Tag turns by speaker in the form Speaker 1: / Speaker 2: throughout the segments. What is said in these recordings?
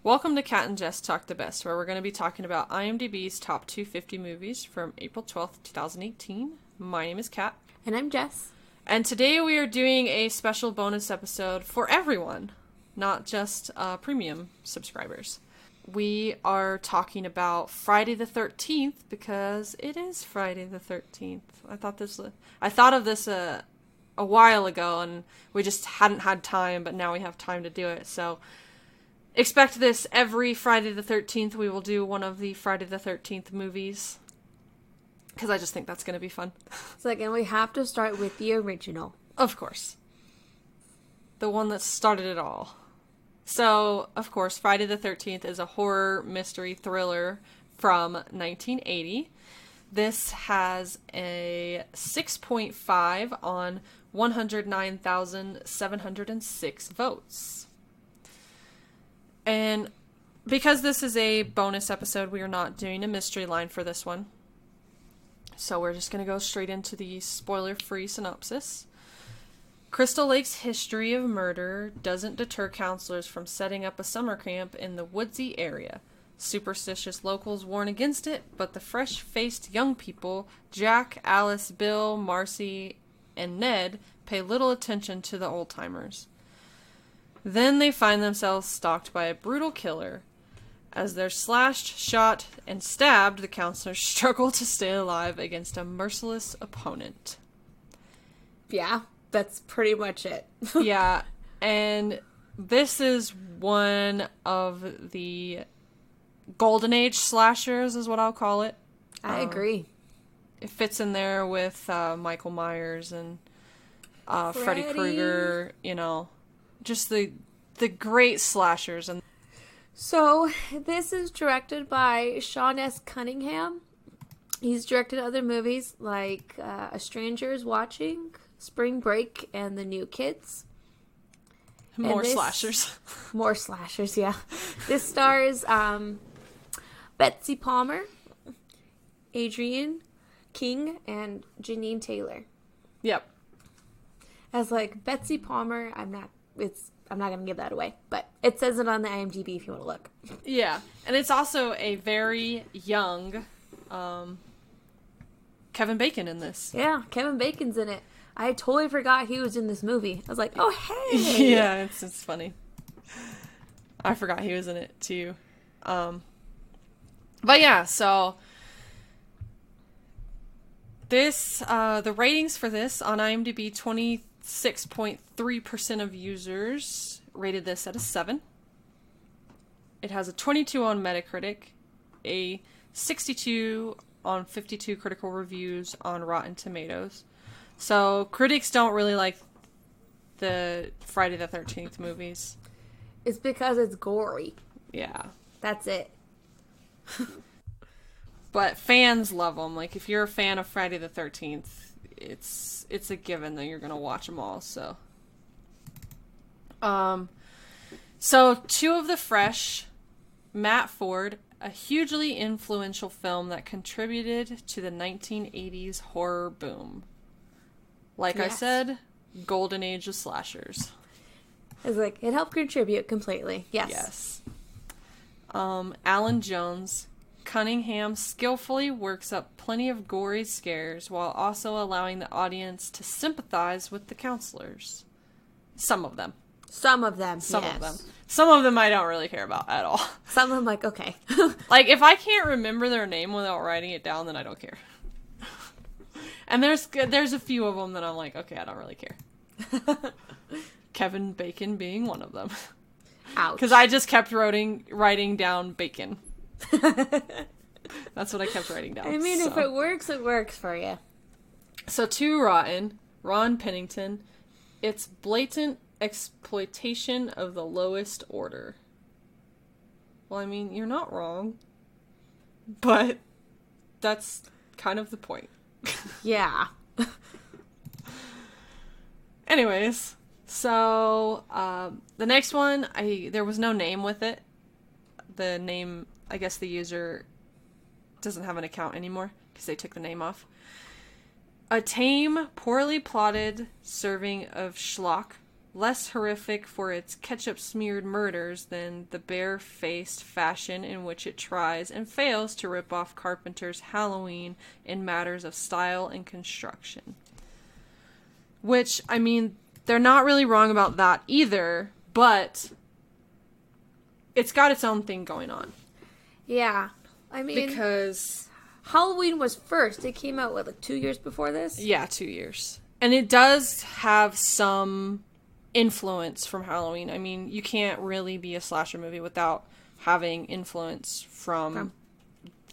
Speaker 1: Welcome to Cat and Jess Talk the Best, where we're going to be talking about IMDb's top 250 movies from April 12th, 2018. My name is Kat.
Speaker 2: And I'm Jess.
Speaker 1: And today we are doing a special bonus episode for everyone, not just premium subscribers. We are talking about Friday the 13th because it is Friday the 13th. I thought of this a while ago and we just hadn't had time, but now we have time to do it. So expect this every Friday the 13th. We will do one of the Friday the 13th movies because I just think that's going to be fun.
Speaker 2: It's like, and we have to start with the original.
Speaker 1: Of course. The one that started it all. So, of course, Friday the 13th is a horror mystery thriller from 1980. This has a 6.5 on 109,706 votes. And because this is a bonus episode, we are not doing a mystery line for this one. So we're just going to go straight into the spoiler-free synopsis. Crystal Lake's history of murder doesn't deter counselors from setting up a summer camp in the woodsy area. Superstitious locals warn against it, but the fresh-faced young people, Jack, Alice, Bill, Marcie, and Ned, pay little attention to the old-timers. Then they find themselves stalked by a brutal killer. As they're slashed, shot, and stabbed, the counselors struggle to stay alive against a merciless opponent.
Speaker 2: Yeah, that's pretty much it.
Speaker 1: Yeah, and this is one of the golden age slashers is what I'll call it.
Speaker 2: I agree.
Speaker 1: It fits in there with Michael Myers and Freddy Krueger, you know, just the great slashers. And
Speaker 2: so this is directed by Sean S. Cunningham. He's directed other movies like A Stranger is Watching, Spring Break, and The New Kids.
Speaker 1: More slashers.
Speaker 2: More slashers, yeah. This stars Betsy Palmer, Adrienne King, and Jeannine Taylor.
Speaker 1: Yep.
Speaker 2: As like Betsy Palmer, I'm not going to give that away, but it says it on the IMDb if you want to look.
Speaker 1: Yeah, and it's also a very young Kevin Bacon in this.
Speaker 2: Yeah, Kevin Bacon's in it. I totally forgot he was in this movie. I was like, oh, hey!
Speaker 1: Yeah, it's funny. I forgot he was in it, too. But yeah, so this, the ratings for this on IMDb, 26.3% of users rated this at a 7. It has a 22 on Metacritic, a 62 on 52 critical reviews on Rotten Tomatoes. So critics don't really like the Friday the 13th movies.
Speaker 2: It's because it's gory.
Speaker 1: Yeah.
Speaker 2: That's it.
Speaker 1: But fans love them. Like, if you're a fan of Friday the 13th, it's a given that you're going to watch them all, so. So, two of the fresh, Matt Ford, a hugely influential film that contributed to the 1980s horror boom. Like I said, golden age of slashers.
Speaker 2: It's like, it helped contribute completely. Yes.
Speaker 1: Yes. Alan Jones, Cunningham skillfully works up plenty of gory scares while also allowing the audience to sympathize with the counselors. Some of them.
Speaker 2: Some of them,
Speaker 1: Some of them. Some of them I don't really care about at all.
Speaker 2: Some of them, like, okay.
Speaker 1: Like, if I can't remember their name without writing it down, then I don't care. And there's a few of them that I'm like, okay, I don't really care. Kevin Bacon being one of them.
Speaker 2: Ouch.
Speaker 1: Because I just kept writing down bacon. That's what I kept writing down.
Speaker 2: I mean, if it works for you.
Speaker 1: So, Too Rotten, Ron Pennington, it's blatant exploitation of the lowest order. Well, I mean, you're not wrong. But that's kind of the point.
Speaker 2: Yeah.
Speaker 1: Anyways, so the next one, there was no name with it. The name, I guess the user doesn't have an account anymore because they took the name off. A tame, poorly plotted serving of schlock less horrific for its ketchup-smeared murders than the bare-faced fashion in which it tries and fails to rip off Carpenter's Halloween in matters of style and construction. Which, I mean, they're not really wrong about that either, but it's got its own thing going on.
Speaker 2: Yeah. I mean,
Speaker 1: because
Speaker 2: Halloween was first. It came out, what, like 2 years before this?
Speaker 1: Yeah, 2 years. And it does have some influence from Halloween. I mean, you can't really be a slasher movie without having influence from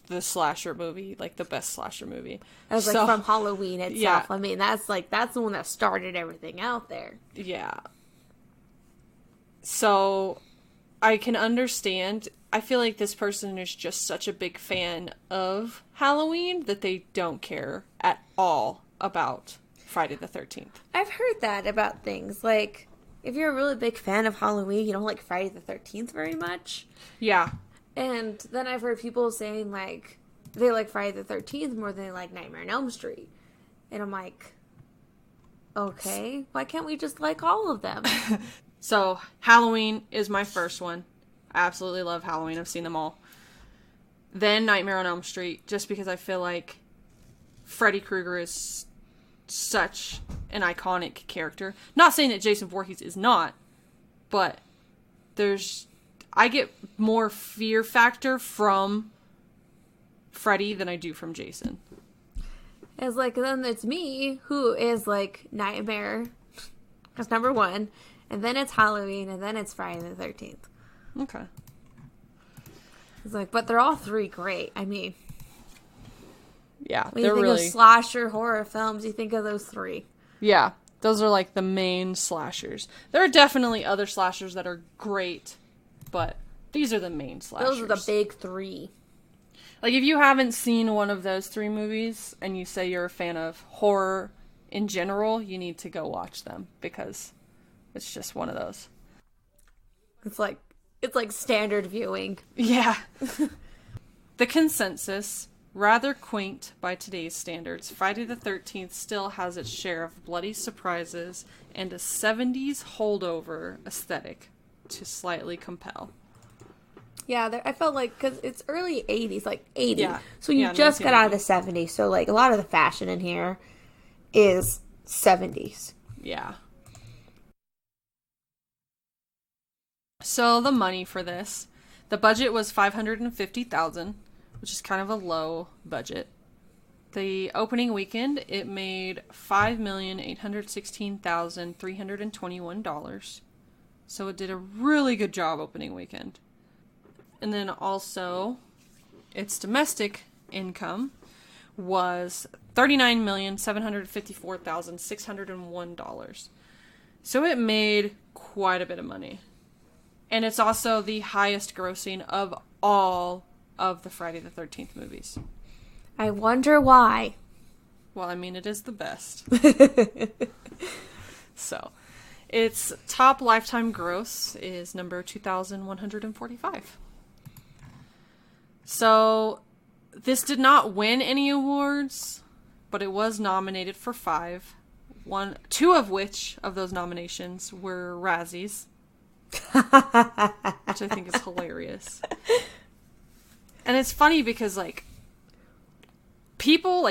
Speaker 1: the slasher movie, like the best slasher movie.
Speaker 2: I was like, from Halloween itself.
Speaker 1: Yeah.
Speaker 2: I mean, that's the one that started everything out there.
Speaker 1: Yeah. So, I can understand. I feel like this person is just such a big fan of Halloween that they don't care at all about Friday the 13th.
Speaker 2: I've heard that about things. Like, if you're a really big fan of Halloween, you don't like Friday the 13th very much.
Speaker 1: Yeah.
Speaker 2: And then I've heard people saying, like, they like Friday the 13th more than they like Nightmare on Elm Street. And I'm like, okay, why can't we just like all of them?
Speaker 1: So, Halloween is my first one. I absolutely love Halloween. I've seen them all. Then Nightmare on Elm Street, just because I feel like Freddy Krueger is such an iconic character. Not saying that Jason Voorhees is not, but I get more fear factor from Freddy than I do from Jason.
Speaker 2: It's like, then it's me who is like Nightmare. That's number one. And then it's Halloween, and then it's Friday the 13th.
Speaker 1: Okay.
Speaker 2: It's like, but they're all three great. I mean,
Speaker 1: yeah,
Speaker 2: when you think of slasher horror films, you think of those three.
Speaker 1: Yeah, those are like the main slashers. There are definitely other slashers that are great, but these are the main slashers.
Speaker 2: Those are the big three.
Speaker 1: Like, if you haven't seen one of those three movies, and you say you're a fan of horror in general, you need to go watch them, because it's just one of those.
Speaker 2: It's like standard viewing.
Speaker 1: Yeah. The consensus, rather quaint by today's standards, Friday the 13th still has its share of bloody surprises and a 70s holdover aesthetic to slightly compel.
Speaker 2: Yeah, I felt like, because it's early 80s, like 80.
Speaker 1: Yeah.
Speaker 2: So you just got out of the 70s. So, like, a lot of the fashion in here is 70s.
Speaker 1: Yeah. So, the money for this. The budget was $550,000, which is kind of a low budget. The opening weekend, it made $5,816,321. So, it did a really good job opening weekend. And then also, its domestic income was $39,754,601. So it made quite a bit of money. And it's also the highest grossing of all of the Friday the 13th movies.
Speaker 2: I wonder why.
Speaker 1: Well, I mean, it is the best. So, its top lifetime gross is number 2,145. So, this did not win any awards, but it was nominated for 5. Two of which of those nominations were Razzies, which I think is hilarious. And it's funny because, like, people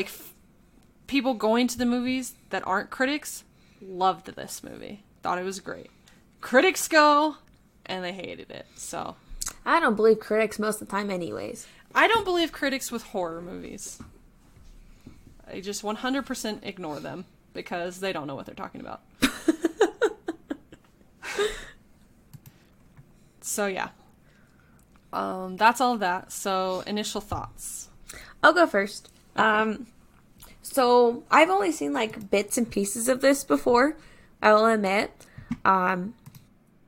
Speaker 1: going to the movies that aren't critics loved this movie. Thought it was great. Critics go, and they hated it, so...
Speaker 2: I don't believe critics most of the time anyways.
Speaker 1: I don't believe critics with horror movies. I just 100% ignore them because they don't know what they're talking about. So, yeah. That's all of that. So, initial thoughts.
Speaker 2: I'll go first. So, I've only seen, like, bits and pieces of this before, I will admit. I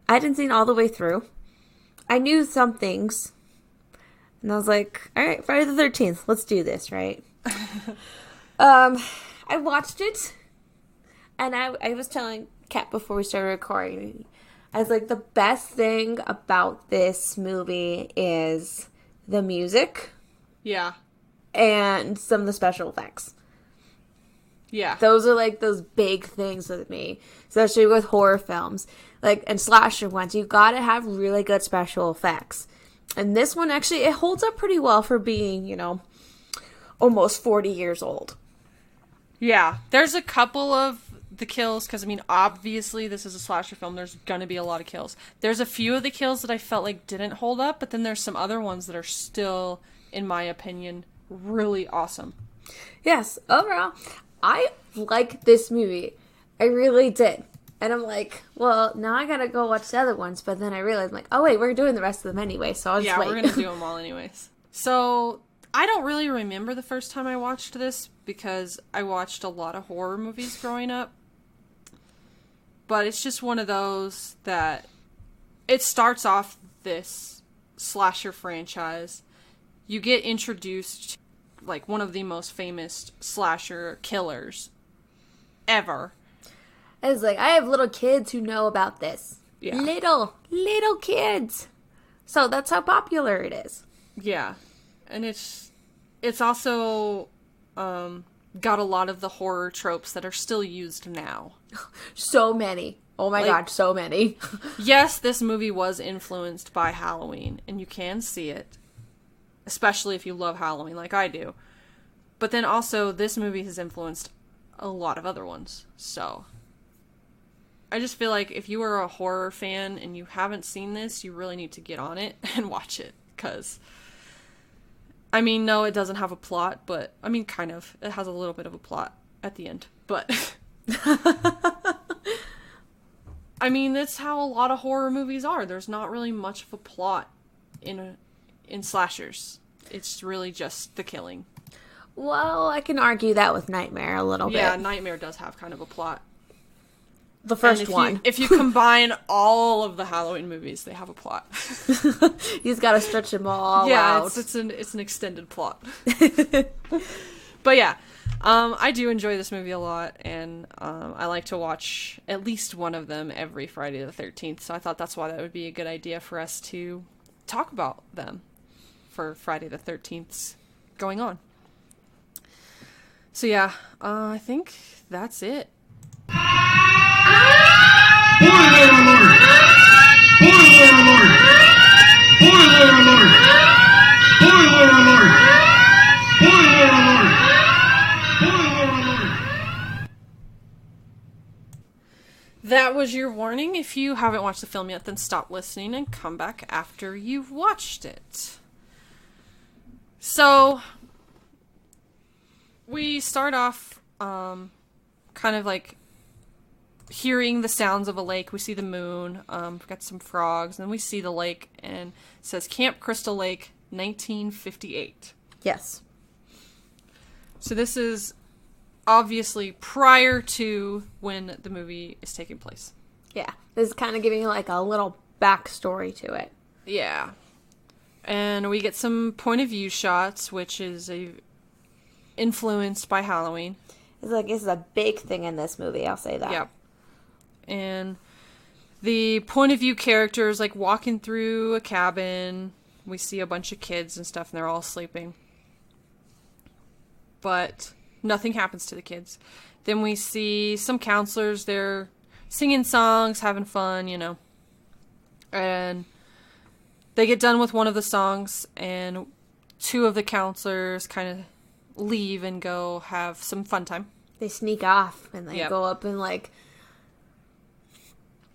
Speaker 2: hadn't seen all the way through. I knew some things. And I was like, all right, Friday the 13th, let's do this, right? I watched it. And I was telling Kat before we started recording, I was like, the best thing about this movie is the music.
Speaker 1: Yeah.
Speaker 2: And some of the special effects.
Speaker 1: Yeah.
Speaker 2: Those are, like, those big things with me, especially with horror films, like, and slasher ones. You gotta have really good special effects. And this one, actually, it holds up pretty well for being, you know, almost 40 years old.
Speaker 1: Yeah. There's a couple of the kills, because, I mean, obviously, this is a slasher film. There's gonna be a lot of kills. There's a few of the kills that I felt like didn't hold up, but then there's some other ones that are still, in my opinion, really awesome.
Speaker 2: Yes, overall, I like this movie. I really did. And I'm like, well, now I gotta go watch the other ones. But then I realized, like, oh, wait, we're doing the rest of them anyway, so I'll just wait.
Speaker 1: Yeah, we're gonna do them all anyways. So, I don't really remember the first time I watched this, because I watched a lot of horror movies growing up. But it's just one of those that it starts off this slasher franchise. You get introduced to, like, one of the most famous slasher killers ever.
Speaker 2: It's like, I have little kids who know about this.
Speaker 1: Yeah.
Speaker 2: Little kids. So that's how popular it is.
Speaker 1: Yeah. And it's also got a lot of the horror tropes that are still used now.
Speaker 2: So many. Oh my God, so many.
Speaker 1: Yes, this movie was influenced by Halloween, and you can see it. Especially if you love Halloween like I do. But then also, this movie has influenced a lot of other ones. So, I just feel like if you are a horror fan and you haven't seen this, you really need to get on it and watch it. Because, I mean, no, it doesn't have a plot, but, I mean, kind of. It has a little bit of a plot at the end. But, I mean, that's how a lot of horror movies are. There's not really much of a plot in slashers. It's really just the killing.
Speaker 2: Well, I can argue that with Nightmare a little bit.
Speaker 1: Yeah, Nightmare does have kind of a plot.
Speaker 2: The first one.
Speaker 1: If you combine all of the Halloween movies, they have a plot.
Speaker 2: He's got to stretch them all out.
Speaker 1: Yeah, it's an extended plot. But yeah, I do enjoy this movie a lot, and I like to watch at least one of them every Friday the 13th, so I thought that's why that would be a good idea for us to talk about them for Friday the 13th's going on. So yeah, I think that's it.
Speaker 3: Spoiler alert! Spoiler alert! Spoiler alert! Spoiler alert! Spoiler alert! Spoiler alert!
Speaker 1: That was your warning. If you haven't watched the film yet, then stop listening and come back after you've watched it. So, we start off kind of like hearing the sounds of a lake. We see the moon, we've got some frogs, and we see the lake, and it says Camp Crystal Lake, 1958.
Speaker 2: Yes.
Speaker 1: So this is obviously prior to when the movie is taking place.
Speaker 2: Yeah. This is kind of giving you like a little backstory to it.
Speaker 1: Yeah. And we get some point of view shots, which is influenced by Halloween.
Speaker 2: It's like, this is a big thing in this movie, I'll say that.
Speaker 1: Yep. And the point of view characters, like, walking through a cabin. We see a bunch of kids and stuff, and they're all sleeping. But nothing happens to the kids. Then we see some counselors. They're singing songs, having fun, you know. And they get done with one of the songs, and two of the counselors kind of leave and go have some fun time.
Speaker 2: They sneak off, and they go up in, like,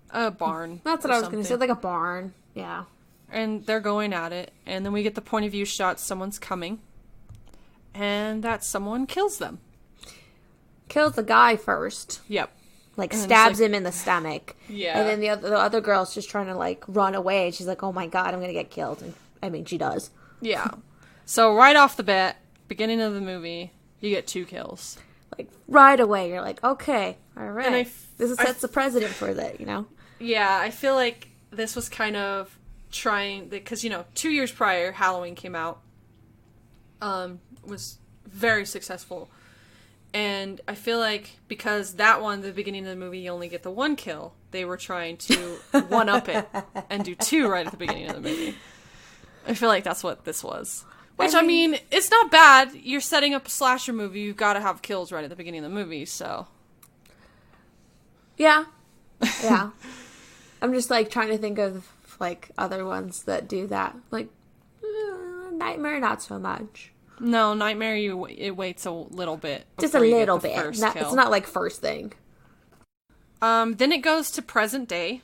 Speaker 1: a barn.
Speaker 2: That's what I was going to say, like a barn. Yeah.
Speaker 1: And they're going at it, and then we get the point of view shot, someone's coming, and that someone kills them.
Speaker 2: Kills the guy first.
Speaker 1: Yep.
Speaker 2: Like, stabs him in the stomach.
Speaker 1: Yeah.
Speaker 2: And then the other girl's just trying to, like, run away, and she's like, oh my God, I'm going to get killed. And, I mean, she does.
Speaker 1: Yeah. So, right off the bat, beginning of the movie, you get 2 kills.
Speaker 2: Like, right away, you're like, okay, all right.
Speaker 1: And
Speaker 2: this sets the precedent for that, you know?
Speaker 1: Yeah, I feel like this was kind of trying, because, you know, 2 years prior, Halloween came out, was very successful. And I feel like because that one, the beginning of the movie, you only get the 1 kill, they were trying to one-up it and do 2 right at the beginning of the movie. I feel like that's what this was. Which, I mean, it's not bad. You're setting up a slasher movie. You've got to have kills right at the beginning of the movie, so.
Speaker 2: Yeah. Yeah. I'm just, like, trying to think of, like, other ones that do that. Like, Nightmare, not so much.
Speaker 1: No, Nightmare, it waits a little bit.
Speaker 2: Just a little bit. It's not, like, first thing.
Speaker 1: Then it goes to present day.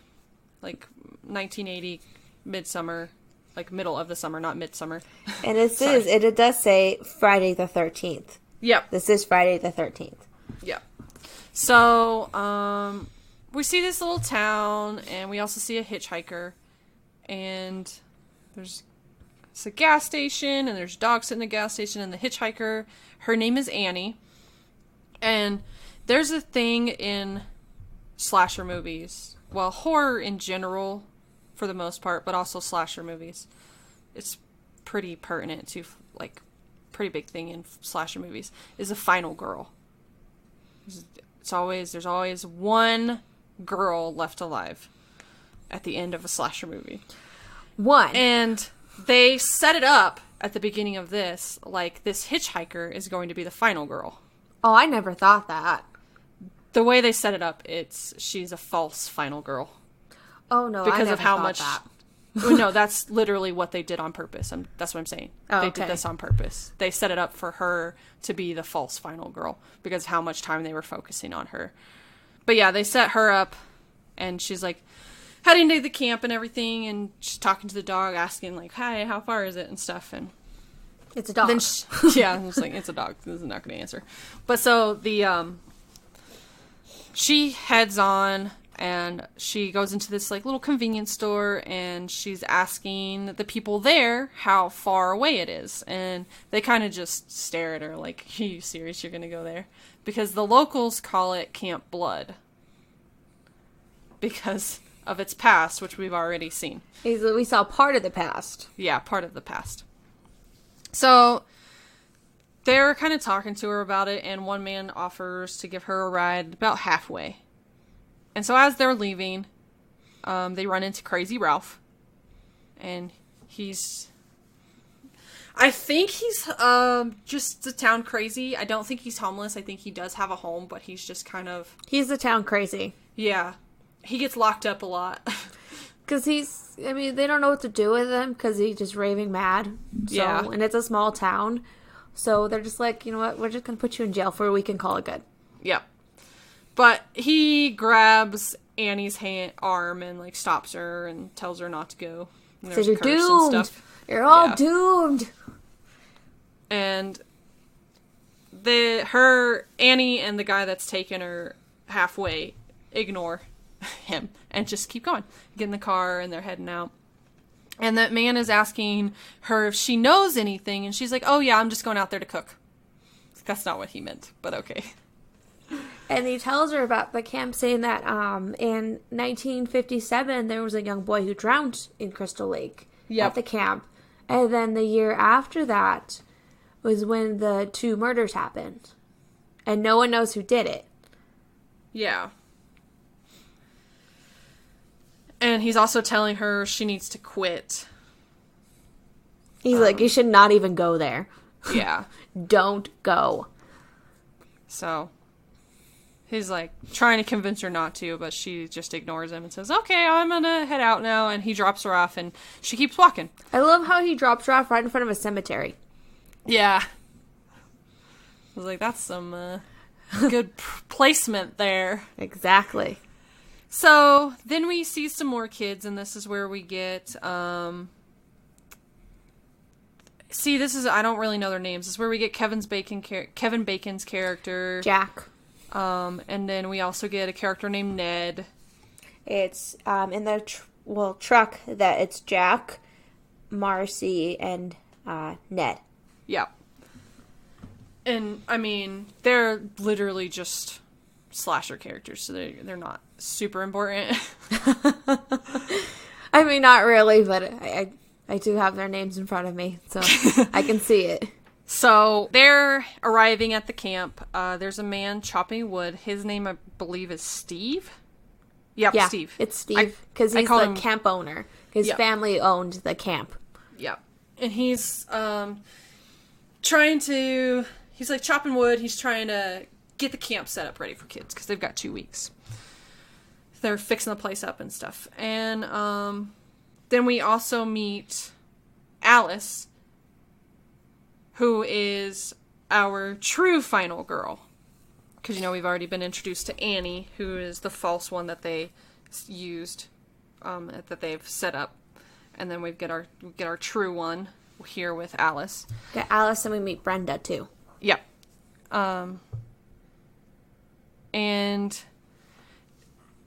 Speaker 1: Like, 1980, midsummer. Like, middle of the summer, not midsummer.
Speaker 2: And it does say Friday the 13th.
Speaker 1: Yep.
Speaker 2: This is Friday the 13th.
Speaker 1: Yep. So, we see this little town, and we also see a hitchhiker. And it's a gas station, and there's dogs sitting in the gas station, and the hitchhiker, her name is Annie. And there's a thing in slasher movies, well, horror in general, for the most part, but also slasher movies. It's pretty pertinent to, like, pretty big thing in slasher movies, is a final girl. There's always one girl left alive at the end of a slasher movie.
Speaker 2: One.
Speaker 1: And they set it up at the beginning of this, like, this hitchhiker is going to be the final girl.
Speaker 2: Oh, I never thought that.
Speaker 1: The way they set it up, she's a false final girl.
Speaker 2: Oh, no,
Speaker 1: because
Speaker 2: I never
Speaker 1: of how
Speaker 2: thought
Speaker 1: much
Speaker 2: that.
Speaker 1: Well, no, that's literally what they did on purpose. That's what I'm saying. They did this on purpose. They set it up for her to be the false final girl because of how much time they were focusing on her. But yeah, they set her up, and she's like heading to the camp and everything, and she's talking to the dog, asking like, "Hi, how far is it?" and stuff. And
Speaker 2: it's a dog.
Speaker 1: Then I was like, "It's a dog. This is not going to answer." But so she heads on. And she goes into this, like, little convenience store, and she's asking the people there how far away it is. And they kind of just stare at her like, are you serious you're going to go there? Because the locals call it Camp Blood. Because of its past, which we've already seen.
Speaker 2: We saw part of the past.
Speaker 1: Yeah, part of the past. So they're kind of talking to her about it, and one man offers to give her a ride about halfway. And so as they're leaving, they run into Crazy Ralph. And I think he's just the town crazy. I don't think he's homeless. I think he does have a home, but he's just kind of...
Speaker 2: He's the town crazy.
Speaker 1: Yeah. He gets locked up a lot.
Speaker 2: Because they don't know what to do with him because he's just raving mad. So, yeah. And it's a small town. So they're just like, you know what, we're just going to put you in jail for a week and call it good.
Speaker 1: Yep. But he grabs Annie's arm and, like, stops her and tells her not to go.
Speaker 2: Says you're doomed. You're all doomed.
Speaker 1: And Annie and the guy that's taken her halfway ignore him and just keep going. Get in the car and they're heading out. And that man is asking her if she knows anything. And she's like, oh, yeah, I'm just going out there to cook. That's not what he meant, but okay.
Speaker 2: And he tells her about the camp, saying that in 1957, there was a young boy who drowned in Crystal Lake at the camp. And then the year after that was when the 2 murders happened. And no one knows who did it.
Speaker 1: Yeah. And he's also telling her she needs to quit.
Speaker 2: He's like, you should not even go there.
Speaker 1: Yeah.
Speaker 2: Don't go.
Speaker 1: So... he's, like, trying to convince her not to, but she just ignores him and says, okay, I'm gonna head out now, and he drops her off, and she keeps walking.
Speaker 2: I love how he drops her off right in front of a cemetery.
Speaker 1: Yeah. I was like, that's some good placement there.
Speaker 2: Exactly.
Speaker 1: So, then we see some more kids, and this is where we get, I don't really know their names. This is where we get Kevin Bacon's character.
Speaker 2: Jack.
Speaker 1: And then we also get a character named Ned.
Speaker 2: It's in the truck that it's Jack, Marcie, and Ned.
Speaker 1: Yeah. And I mean, they're literally just slasher characters, so they're not super important.
Speaker 2: I mean, not really, but I do have their names in front of me, so I can see it.
Speaker 1: So, they're arriving at the camp. There's a man chopping wood. His name, I believe, is Steve? Yep,
Speaker 2: yeah,
Speaker 1: Steve.
Speaker 2: It's Steve, because he's the camp owner. His family owned the camp.
Speaker 1: Yep. And he's he's like chopping wood. He's trying to get the camp set up ready for kids because they've got 2 weeks. They're fixing the place up and stuff. And then we also meet Alice, who is our true final girl. Because, we've already been introduced to Annie, who is the false one that they used, that they've set up. And then we get our true one here with Alice.
Speaker 2: Got Alice, and we meet Brenda, too.
Speaker 1: Yep. And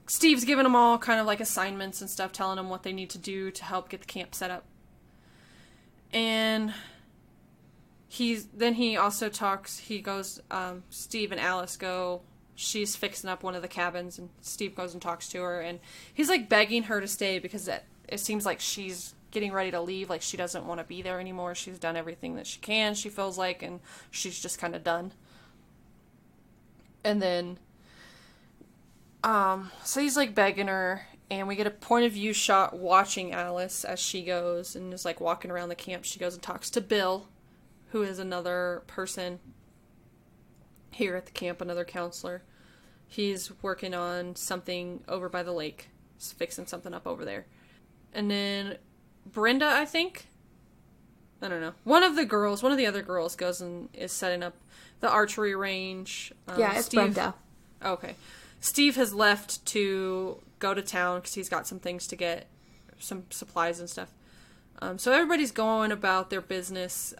Speaker 1: Steve's giving them all kind of like assignments and stuff, telling them what they need to do to help get the camp set up. And he also talks, he goes, Steve and Alice go, she's fixing up one of the cabins, and Steve goes and talks to her, and he's like begging her to stay because it seems like she's getting ready to leave, like she doesn't want to be there anymore. She's done everything that she can, she feels like, and she's just kind of done. And then, so he's like begging her, and we get a point of view shot watching Alice as she goes and is like walking around the camp. She goes and talks to Bill, who is another person here at the camp, another counselor. He's working on something over by the lake. He's fixing something up over there. And then Brenda, I think? I don't know. One of the other girls goes and is setting up the archery range.
Speaker 2: It's Brenda.
Speaker 1: Okay. Steve has left to go to town because he's got some things to get, some supplies and stuff. So everybody's going about their business,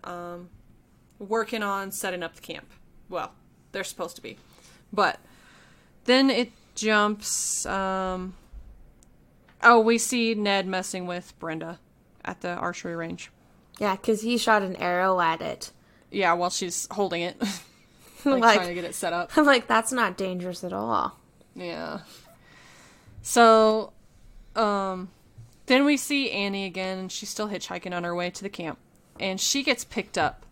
Speaker 1: working on setting up the camp. Well, they're supposed to be. But then it jumps. We see Ned messing with Brenda at the archery range.
Speaker 2: Yeah, because he shot an arrow at it.
Speaker 1: Yeah, while she's holding it. Trying to get it set up.
Speaker 2: I'm like, that's not dangerous at all.
Speaker 1: Yeah. So, then we see Annie again, and she's still hitchhiking on her way to the camp. And she gets picked up.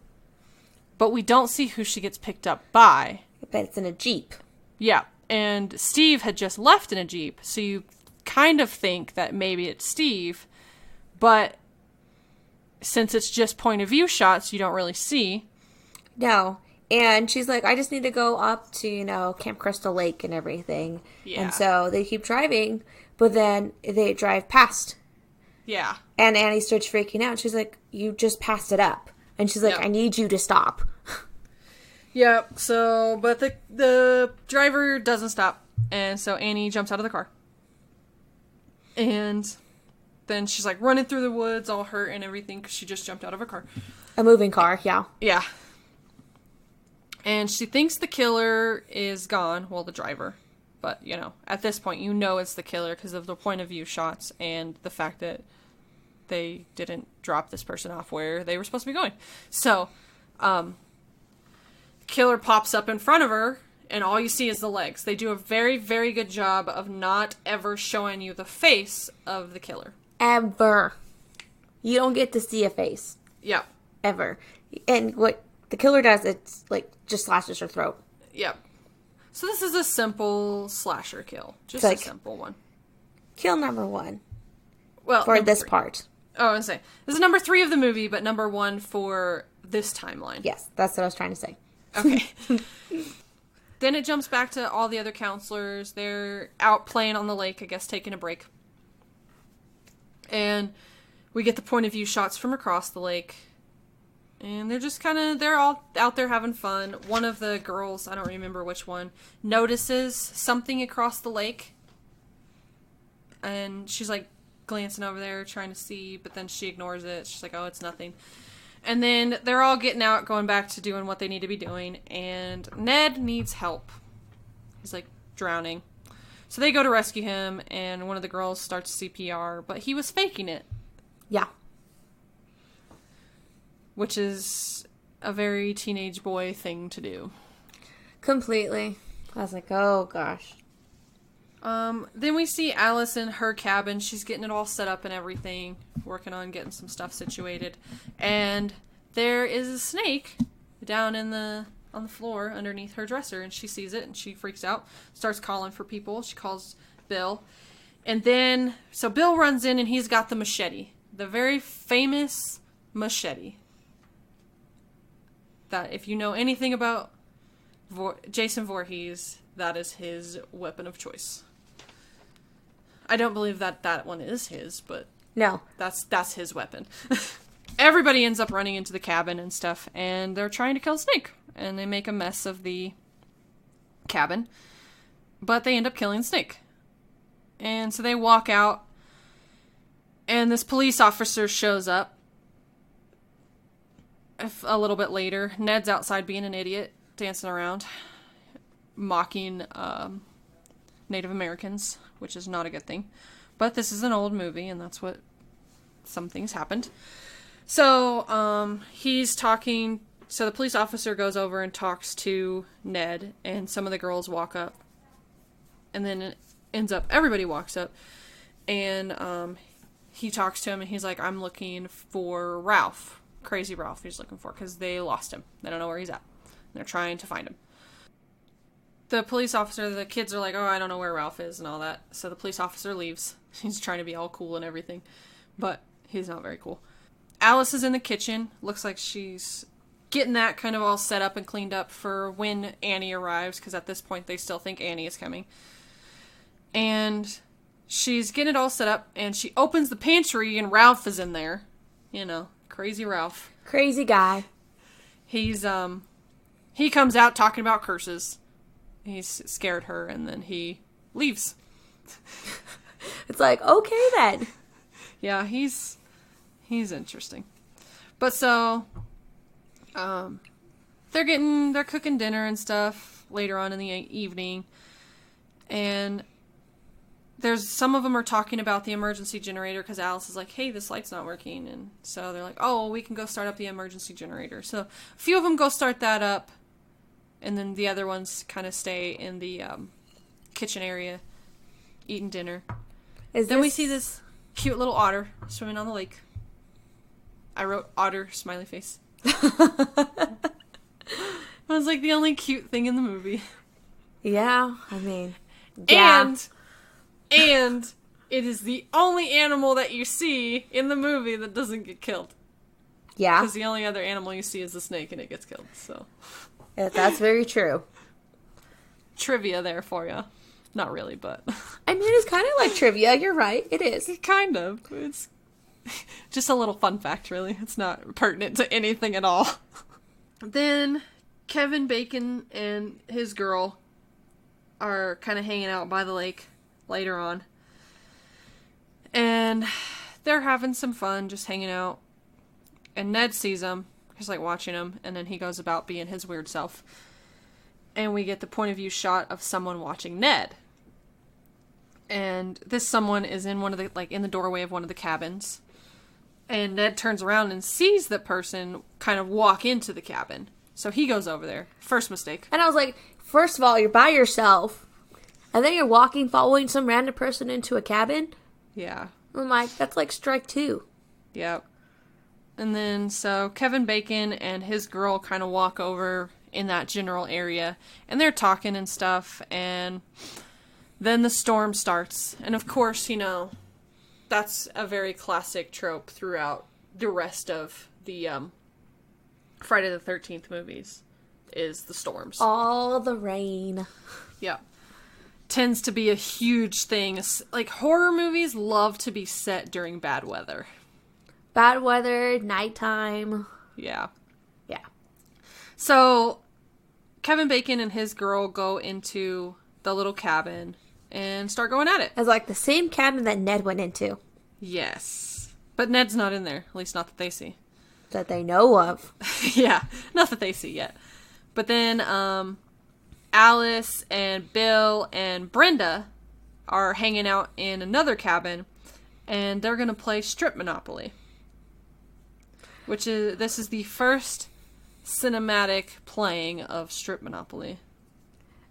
Speaker 1: But we don't see who she gets picked up by.
Speaker 2: But it's in a Jeep.
Speaker 1: Yeah. And Steve had just left in a Jeep. So you kind of think that maybe it's Steve. But since it's just point of view shots, you don't really see.
Speaker 2: No. And she's like, I just need to go up to, Camp Crystal Lake and everything. Yeah. And so they keep driving, but then they drive past.
Speaker 1: Yeah.
Speaker 2: And Annie starts freaking out. She's like, you just passed it up. And she's like, yep. I need you to stop.
Speaker 1: Yep. So, but the driver doesn't stop. And so Annie jumps out of the car. And then she's like running through the woods, all hurt and everything, because she just jumped out of a car.
Speaker 2: A moving car, yeah.
Speaker 1: Yeah. And she thinks the killer is gone. Well, the driver. But, at this point, it's the killer because of the point of view shots and the fact that they didn't drop this person off where they were supposed to be going. So, killer pops up in front of her, and all you see is the legs. They do a very, very good job of not ever showing you the face of the killer.
Speaker 2: Ever. You don't get to see a face.
Speaker 1: Yeah.
Speaker 2: Ever. And what the killer does, it's like just slashes her throat.
Speaker 1: Yep. So this is a simple slasher kill. Just a simple one.
Speaker 2: Kill number 1.
Speaker 1: Well,
Speaker 2: for this part.
Speaker 1: Oh, I was saying. This is number 3 of the movie, but number 1 for this timeline.
Speaker 2: Yes, that's what I was trying to say.
Speaker 1: Okay. Then it jumps back to all the other counselors. They're out playing on the lake, I guess, taking a break. And we get the point of view shots from across the lake. And they're just they're all out there having fun. One of the girls, I don't remember which one, notices something across the lake. And she's like glancing over there, trying to see, but then she ignores it. She's like, oh, it's nothing. And then they're all getting out, going back to doing what they need to be doing. And Ned needs help. He's like drowning. So they go to rescue him, and one of the girls starts CPR, but he was faking it.
Speaker 2: Yeah.
Speaker 1: Which is a very teenage boy thing to do.
Speaker 2: Completely. I was like, oh gosh.
Speaker 1: Then we see Alice in her cabin. She's getting it all set up and everything. Working on getting some stuff situated. And there is a snake down on the floor underneath her dresser. And she sees it and she freaks out. Starts calling for people. She calls Bill. And then, so Bill runs in and he's got the machete. The very famous machete. That, if you know anything about Jason Voorhees, that is his weapon of choice. I don't believe that one is his, but
Speaker 2: No.
Speaker 1: that's his weapon. Everybody ends up running into the cabin and stuff, and they're trying to kill Snake. And they make a mess of the cabin, but they end up killing Snake. And so they walk out, and this police officer shows up a little bit later. Ned's outside being an idiot, dancing around, mocking Native Americans, which is not a good thing. But this is an old movie, and that's what some things happened. So he's talking. So the police officer goes over and talks to Ned, and some of the girls walk up. And then it ends up, everybody walks up, and he talks to him, and he's like, I'm looking for Ralph. Crazy Ralph he's looking for, because they lost him. They don't know where he's at. They're trying to find him. The police officer, the kids are like, oh, I don't know where Ralph is, and all that. So the police officer leaves. He's trying to be all cool and everything, but he's not very cool. Alice is in the kitchen. Looks like she's getting that kind of all set up and cleaned up for when Annie arrives, because at this point they still think Annie is coming. And she's getting it all set up, and she opens the pantry, and Ralph is in there. You know, crazy Ralph.
Speaker 2: Crazy guy.
Speaker 1: He's, he comes out talking about curses. He's scared her, and then he leaves.
Speaker 2: It's like, okay then.
Speaker 1: Yeah, he's interesting. But so, they're cooking dinner and stuff later on in the evening, and there's some of them are talking about the emergency generator, because Alice is like, hey, this light's not working, and so they're like, oh, well, we can go start up the emergency generator. So a few of them go start that up, and then the other ones kind of stay in the kitchen area eating dinner. Then we see this cute little otter swimming on the lake. I wrote otter, smiley face. It was like the only cute thing in the movie.
Speaker 2: Yeah, I mean, yeah.
Speaker 1: And it is the only animal that you see in the movie that doesn't get killed.
Speaker 2: Yeah.
Speaker 1: Because the only other animal you see is the snake, and it gets killed, so.
Speaker 2: Yeah, that's very true.
Speaker 1: Trivia there for you. Not really, but.
Speaker 2: I mean, it's kind of like trivia. You're right. It is.
Speaker 1: Kind of. It's just a little fun fact, really. It's not pertinent to anything at all. Then Kevin Bacon and his girl are kind of hanging out by the lake later on. And they're having some fun, just hanging out. And Ned sees them. He's like watching them. And then he goes about being his weird self. And we get the point of view shot of someone watching Ned. And this someone is in one of the, like, in the doorway of one of the cabins. And Ned turns around and sees the person kind of walk into the cabin. So he goes over there. First mistake.
Speaker 2: And I was like, first of all, you're by yourself. And then you're walking, following some random person into a cabin.
Speaker 1: Yeah.
Speaker 2: I'm like, that's like strike two.
Speaker 1: Yep. And then, so Kevin Bacon and his girl kind of walk over in that general area. And they're talking and stuff. And then the storm starts. And of course, you know, that's a very classic trope throughout the rest of the Friday the 13th movies, is the storms.
Speaker 2: All the rain.
Speaker 1: Yeah. Tends to be a huge thing. Like, horror movies love to be set during bad weather.
Speaker 2: Bad weather, nighttime.
Speaker 1: Yeah.
Speaker 2: Yeah.
Speaker 1: So, Kevin Bacon and his girl go into the little cabin and start going at it.
Speaker 2: It's like the same cabin that Ned went into.
Speaker 1: Yes. But Ned's not in there. At least not that they see.
Speaker 2: That they know of.
Speaker 1: Yeah. Not that they see yet. But then, Alice and Bill and Brenda are hanging out in another cabin, and they're going to play Strip Monopoly. This is the first cinematic playing of Strip Monopoly.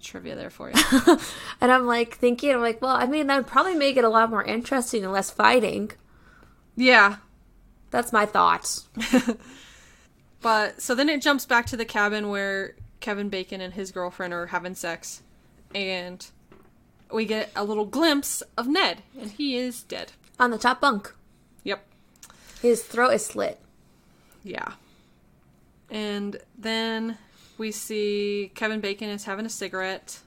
Speaker 1: Trivia there for you.
Speaker 2: And I'm like thinking, well, I mean, that would probably make it a lot more interesting and less fighting.
Speaker 1: Yeah.
Speaker 2: That's my thoughts.
Speaker 1: But, so then it jumps back to the cabin where Kevin Bacon and his girlfriend are having sex. And we get a little glimpse of Ned. And he is dead.
Speaker 2: On the top bunk.
Speaker 1: Yep.
Speaker 2: His throat is slit.
Speaker 1: Yeah. And then we see Kevin Bacon is having a cigarette.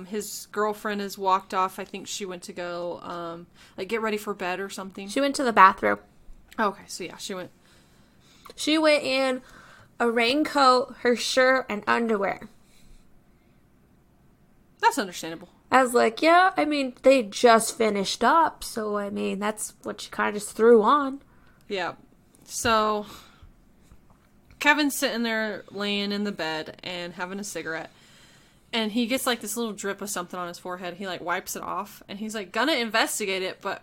Speaker 1: His girlfriend has walked off. I think she went to go, get ready for bed or something.
Speaker 2: She went to the bathroom.
Speaker 1: Okay, so yeah, she went.
Speaker 2: She went in a raincoat, her shirt, and underwear.
Speaker 1: That's understandable.
Speaker 2: I was like, yeah, I mean, they just finished up, so, I mean, that's what she kind of just threw on.
Speaker 1: Yeah. So, Kevin's sitting there laying in the bed and having a cigarette. And he gets, like, this little drip of something on his forehead. He, like, wipes it off. And he's, like, gonna investigate it. But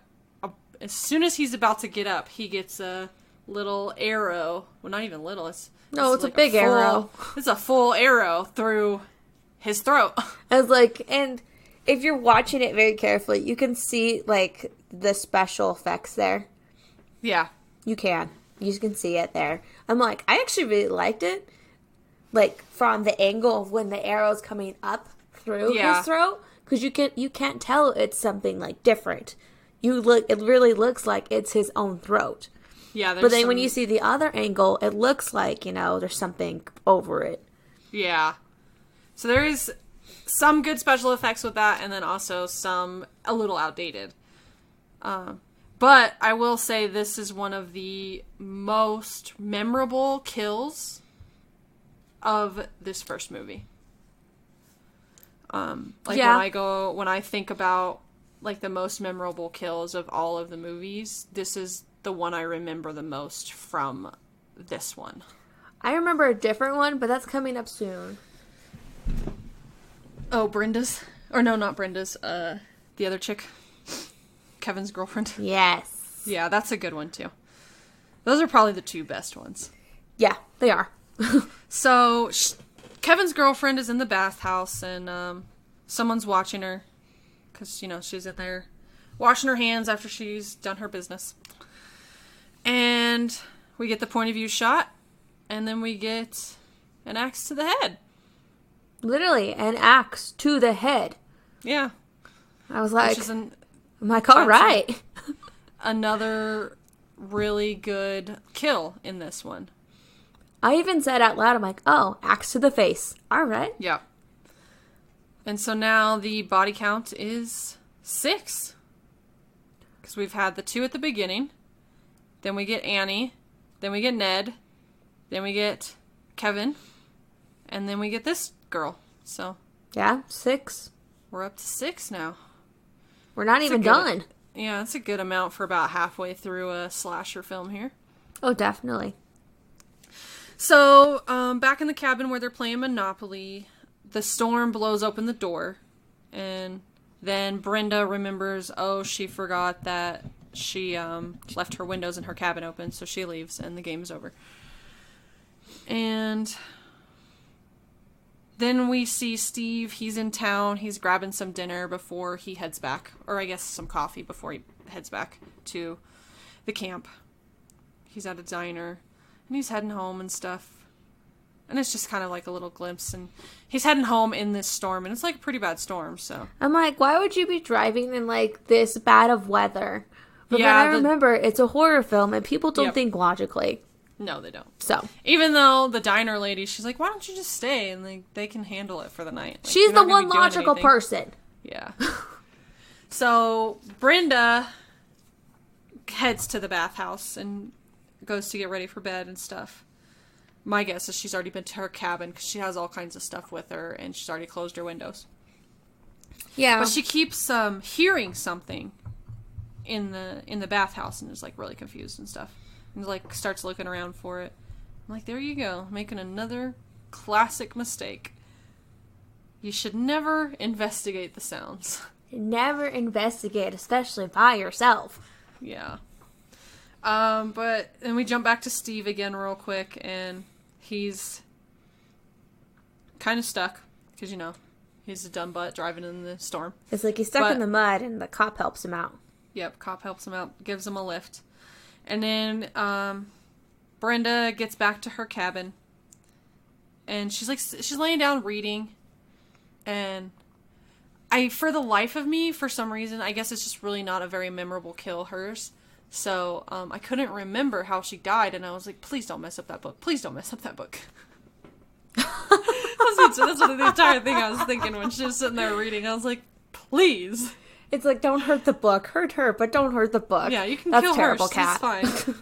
Speaker 1: as soon as he's about to get up, he gets a little arrow. Well, not even little. It's
Speaker 2: like
Speaker 1: a
Speaker 2: big arrow.
Speaker 1: It's a full arrow through his throat.
Speaker 2: I was like, and if you're watching it very carefully, you can see, like, the special effects there.
Speaker 1: Yeah.
Speaker 2: You can. You can see it there. I'm like, I actually really liked it. Like, from the angle of when the arrow's coming up through his throat. Because you can't tell it's something, like, different. It really looks like it's his own throat.
Speaker 1: Yeah,
Speaker 2: but then when you see the other angle, it looks like, there's something over it.
Speaker 1: Yeah. So there is some good special effects with that, and then also some a little outdated. But I will say this is one of the most memorable kills of this first movie. When I think about, like, the most memorable kills of all of the movies, this is the one I remember the most from this one.
Speaker 2: I remember a different one, but that's coming up soon.
Speaker 1: Oh, Brenda's? Or no, not Brenda's. The other chick. Kevin's girlfriend.
Speaker 2: Yes.
Speaker 1: Yeah, that's a good one, too. Those are probably the two best ones.
Speaker 2: Yeah, they are.
Speaker 1: So, Kevin's girlfriend is in the bathhouse, and someone's watching her. Because, she's in there washing her hands after she's done her business. And we get the point of view shot, and then we get an axe to the head.
Speaker 2: Literally, an axe to the head.
Speaker 1: Yeah.
Speaker 2: I was like, all right.
Speaker 1: Another really good kill in this one.
Speaker 2: I even said out loud, I'm like, oh, axe to the face. All right.
Speaker 1: Yeah. And so now the body count is 6. Because we've had the 2 at the beginning. Then we get Annie. Then we get Ned. Then we get Kevin. And then we get this girl. So.
Speaker 2: Yeah, 6.
Speaker 1: We're up to 6 now.
Speaker 2: We're not even done.
Speaker 1: Yeah, that's a good amount for about halfway through a slasher film here.
Speaker 2: Oh, definitely.
Speaker 1: So, back in the cabin where they're playing Monopoly, the storm blows open the door, and then Brenda remembers, she forgot that she left her windows in her cabin open, so she leaves, and the game's over. And then we see Steve, he's in town, he's grabbing some dinner before he heads back, or I guess some coffee before he heads back to the camp. He's at a diner. And he's heading home and stuff. And it's just kind of like a little glimpse. And he's heading home in this storm. And it's like a pretty bad storm, so.
Speaker 2: I'm like, why would you be driving in, like, this bad of weather? But then I remember, it's a horror film. And people don't think logically.
Speaker 1: No, they don't.
Speaker 2: So.
Speaker 1: Even though the diner lady, she's like, why don't you just stay? And they can handle it for the night. Like,
Speaker 2: she's the one logical person.
Speaker 1: Yeah. So, Brenda heads to the bathhouse and goes to get ready for bed and stuff. My guess is she's already been to her cabin because she has all kinds of stuff with her and she's already closed her windows.
Speaker 2: Yeah.
Speaker 1: But she keeps hearing something in the bathhouse and is like really confused and stuff. And like starts looking around for it. I'm like, there you go, making another classic mistake. You should never investigate the sounds.
Speaker 2: Never investigate, especially by yourself.
Speaker 1: Yeah. But then we jump back to Steve again real quick, and he's kind of stuck, because, he's a dumb butt driving in the storm.
Speaker 2: It's like he's stuck in the mud, and the cop helps him out.
Speaker 1: Yep, cop helps him out, gives him a lift. And then, Brenda gets back to her cabin, and she's laying down reading, and for the life of me, for some reason, I guess it's just really not a very memorable kill, hers. So, I couldn't remember how she died, and I was like, please don't mess up that book. Please don't mess up that book. That's what the entire thing I was thinking when she was sitting there reading. I was like, please.
Speaker 2: It's like, don't hurt the book. Hurt her, but don't hurt the book.
Speaker 1: Yeah, you can
Speaker 2: That's
Speaker 1: kill
Speaker 2: terrible,
Speaker 1: her.
Speaker 2: Cat.
Speaker 1: It's fine.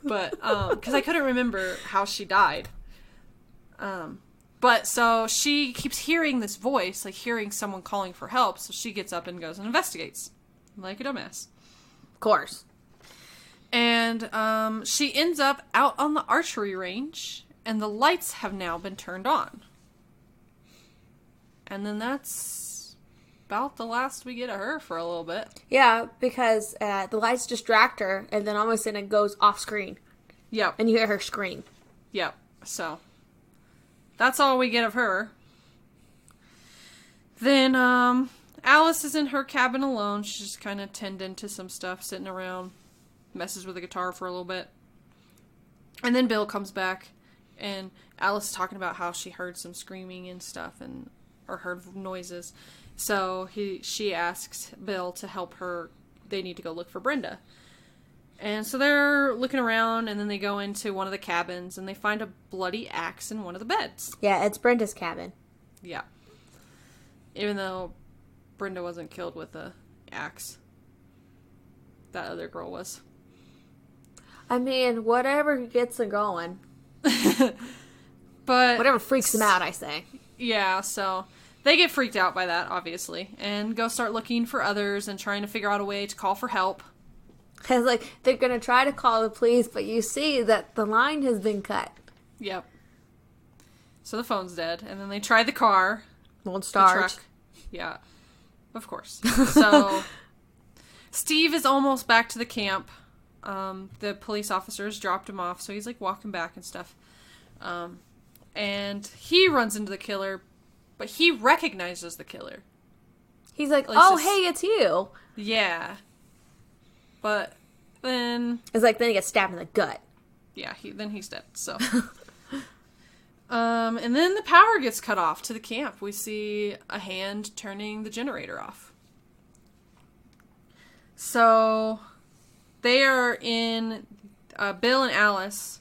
Speaker 1: But, because I couldn't remember how she died. But, so, she keeps hearing this voice, like, hearing someone calling for help, so she gets up and goes and investigates. Like a dumbass.
Speaker 2: Of course.
Speaker 1: And, she ends up out on the archery range, and the lights have now been turned on. And then that's about the last we get of her for a little bit.
Speaker 2: Yeah, because the lights distract her, and then all of a sudden it goes off screen.
Speaker 1: Yep.
Speaker 2: And you hear her scream.
Speaker 1: Yep. So, that's all we get of her. Then, Alice is in her cabin alone. She's just kind of tending to some stuff, sitting around, messes with the guitar for a little bit. And then Bill comes back, and Alice is talking about how she heard some screaming and stuff, or heard noises. So she asks Bill to help her. They need to go look for Brenda. And so they're looking around, and then they go into one of the cabins, and they find a bloody axe in one of the beds.
Speaker 2: Yeah, it's Brenda's cabin.
Speaker 1: Yeah. Even though Brenda wasn't killed with a axe. That other girl was.
Speaker 2: I mean, whatever gets them going.
Speaker 1: But
Speaker 2: whatever freaks them out, I say.
Speaker 1: Yeah, so they get freaked out by that, obviously, and go start looking for others and trying to figure out a way to call for help.
Speaker 2: It's like, they're going to try to call the police, but you see that the line has been cut.
Speaker 1: Yep. So the phone's dead, and then they try the car.
Speaker 2: Won't start.
Speaker 1: The truck. Yeah, of course. So Steve is almost back to the camp. The police officers dropped him off, so he's like walking back and stuff. And he runs into the killer, but he recognizes the killer.
Speaker 2: He's like, oh, hey, it's you.
Speaker 1: Yeah. But then...
Speaker 2: It's like, then he gets stabbed in the gut.
Speaker 1: Yeah, then he's dead, so... And then the power gets cut off to the camp. We see a hand turning the generator off. So, they are in... Bill and Alice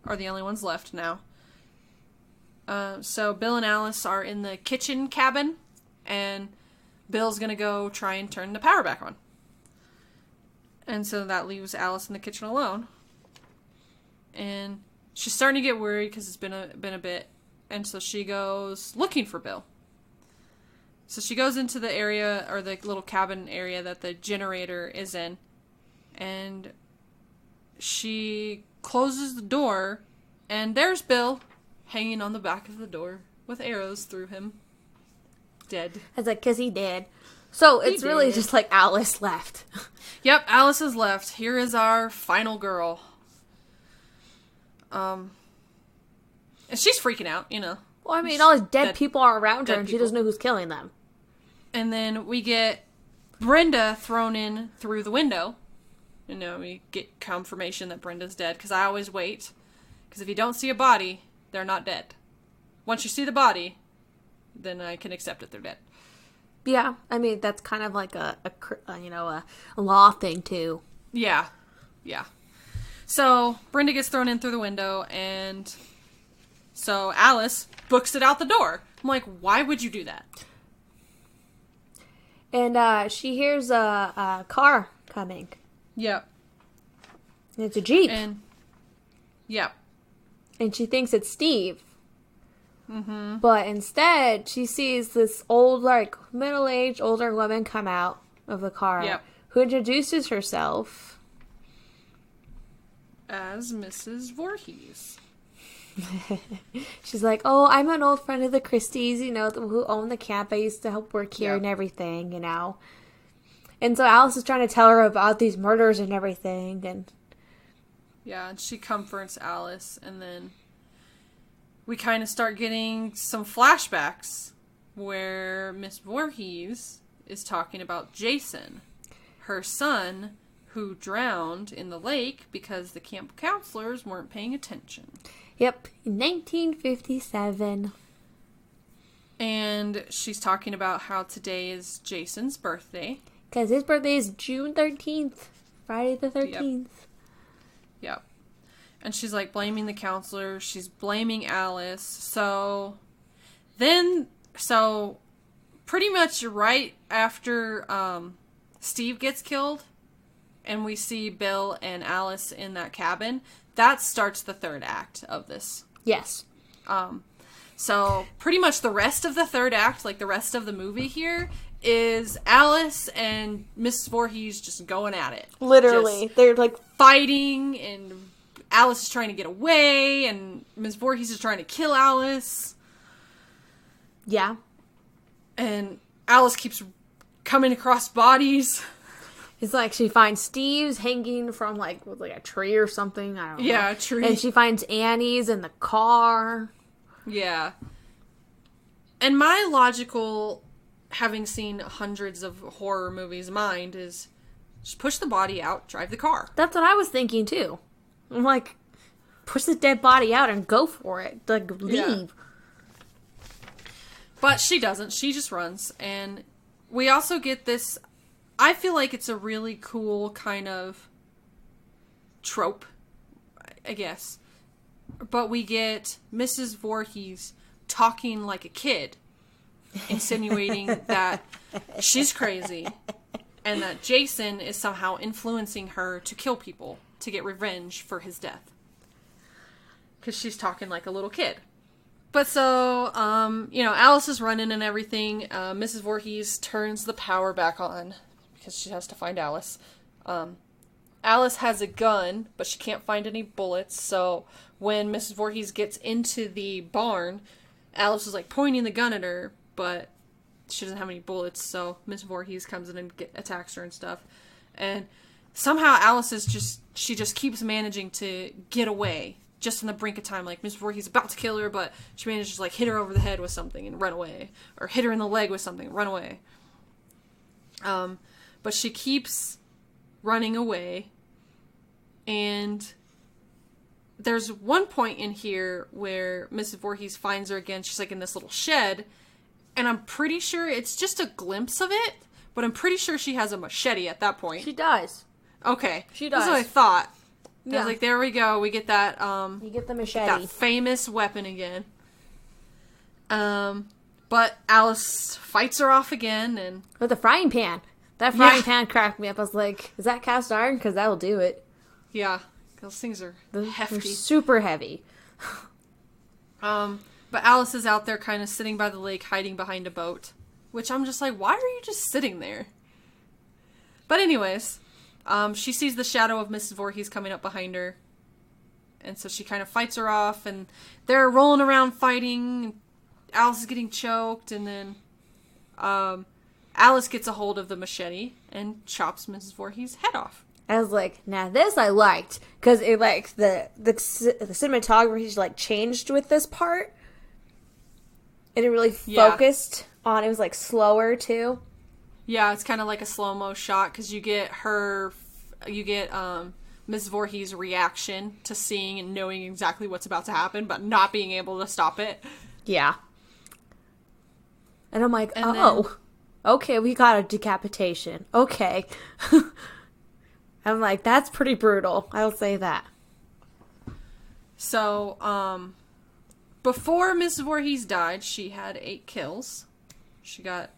Speaker 1: are the only ones left now. So Bill and Alice are in the kitchen cabin, and Bill's gonna go try and turn the power back on. And so that leaves Alice in the kitchen alone. And she's starting to get worried because it's been a bit, and so she goes looking for Bill. So she goes into the area, or the little cabin area that the generator is in, and she closes the door, and there's Bill hanging on the back of the door with arrows through him. Dead.
Speaker 2: It's like, because he did. So it's really just like Alice left.
Speaker 1: Yep, Alice is left. Here is our final girl. And she's freaking out, you know.
Speaker 2: Well, I mean, all these dead people are around her, and she doesn't know who's killing them.
Speaker 1: And then we get Brenda thrown in through the window. You know, we get confirmation that Brenda's dead, because I always wait. Because if you don't see a body, they're not dead. Once you see the body, then I can accept that they're dead.
Speaker 2: Yeah, I mean, that's kind of like a law thing, too.
Speaker 1: Yeah, yeah. So, Brenda gets thrown in through the window, and so Alice books it out the door. I'm like, why would you do that?
Speaker 2: And she hears a car coming.
Speaker 1: Yep.
Speaker 2: And it's a Jeep.
Speaker 1: And, yep.
Speaker 2: And she thinks it's Steve. Mm-hmm. But instead, she sees this old, like, middle-aged, older woman come out of the car.
Speaker 1: Yep.
Speaker 2: Who introduces herself
Speaker 1: as Mrs. Voorhees.
Speaker 2: She's like, oh, I'm an old friend of the Christies, you know, who own the camp. I used to help work here and everything, you know. And so Alice is trying to tell her about these murders and everything. And
Speaker 1: yeah, and she comforts Alice, and then we kind of start getting some flashbacks where Miss Voorhees is talking about Jason, her son, who drowned in the lake because the camp counselors weren't paying attention.
Speaker 2: Yep, in 1957.
Speaker 1: And she's talking about how today is Jason's birthday.
Speaker 2: Because his birthday is June 13th, Friday the 13th.
Speaker 1: Yep. And she's, like, blaming the counselor. She's blaming Alice. So pretty much right after Steve gets killed and we see Bill and Alice in that cabin, that starts the third act of this.
Speaker 2: Yes.
Speaker 1: So pretty much the rest of the third act, like the rest of the movie here, is Alice and Mrs. Voorhees just going at it.
Speaker 2: Literally.
Speaker 1: Just
Speaker 2: they're, like,
Speaker 1: fighting, and Alice is trying to get away, and Mrs. Voorhees is trying to kill Alice.
Speaker 2: Yeah.
Speaker 1: And Alice keeps coming across bodies.
Speaker 2: It's like she finds Steve's hanging from, like, with, like, a tree or something. I don't know.
Speaker 1: Yeah, a tree.
Speaker 2: And she finds Annie's in the car.
Speaker 1: Yeah. And my logical, having seen hundreds of horror movies, mind is just push the body out, drive the car.
Speaker 2: That's what I was thinking, too. I'm like, push the dead body out and go for it. Like, leave.
Speaker 1: Yeah. But she doesn't. She just runs. And we also get this, I feel like it's a really cool kind of trope, I guess. But we get Mrs. Voorhees talking like a kid, insinuating that she's crazy and that Jason is somehow influencing her to kill people to get revenge for his death. Because she's talking like a little kid. But so, Alice is running and everything. Mrs. Voorhees turns the power back on because she has to find Alice. Alice has a gun, but she can't find any bullets. So when Mrs. Voorhees gets into the barn, Alice is like pointing the gun at her, but she doesn't have any bullets. So Mrs. Voorhees comes in and attacks her and stuff. And somehow Alice she just keeps managing to get away. Just in the brink of time, like, Mrs. Voorhees is about to kill her, but she manages to, like, hit her over the head with something and run away. Or hit her in the leg with something and run away. But she keeps running away. And there's one point in here where Mrs. Voorhees finds her again. She's, like, in this little shed. And I'm pretty sure it's just a glimpse of it. But I'm pretty sure she has a machete at that point.
Speaker 2: She does.
Speaker 1: Okay.
Speaker 2: She does.
Speaker 1: That's what I thought.
Speaker 2: Yeah.
Speaker 1: I was like, there we go. We get that,
Speaker 2: you get the machete.
Speaker 1: that famous weapon again. But Alice fights her off again, and...
Speaker 2: With the frying pan. That frying pan cracked me up. I was like, is that cast iron? Because that'll do it.
Speaker 1: Yeah. Those things are hefty.
Speaker 2: They're super heavy.
Speaker 1: But Alice is out there kind of sitting by the lake, hiding behind a boat. Which I'm just like, why are you just sitting there? But anyways... she sees the shadow of Mrs. Voorhees coming up behind her. And so she kind of fights her off, and they're rolling around fighting. Alice is getting choked, and then Alice gets a hold of the machete and chops Mrs. Voorhees' head off.
Speaker 2: I was like, now this I liked. Because it, like, the cinematography just, like, changed with this part. And it really focused on, it was, like, slower, too.
Speaker 1: Yeah, it's kind of like a slow-mo shot, because you get Ms. Voorhees' reaction to seeing and knowing exactly what's about to happen, but not being able to stop it.
Speaker 2: Yeah. And I'm like, okay, we got a decapitation. Okay. I'm like, that's pretty brutal. I'll say that.
Speaker 1: So, before Ms. Voorhees died, she had 8 kills. She got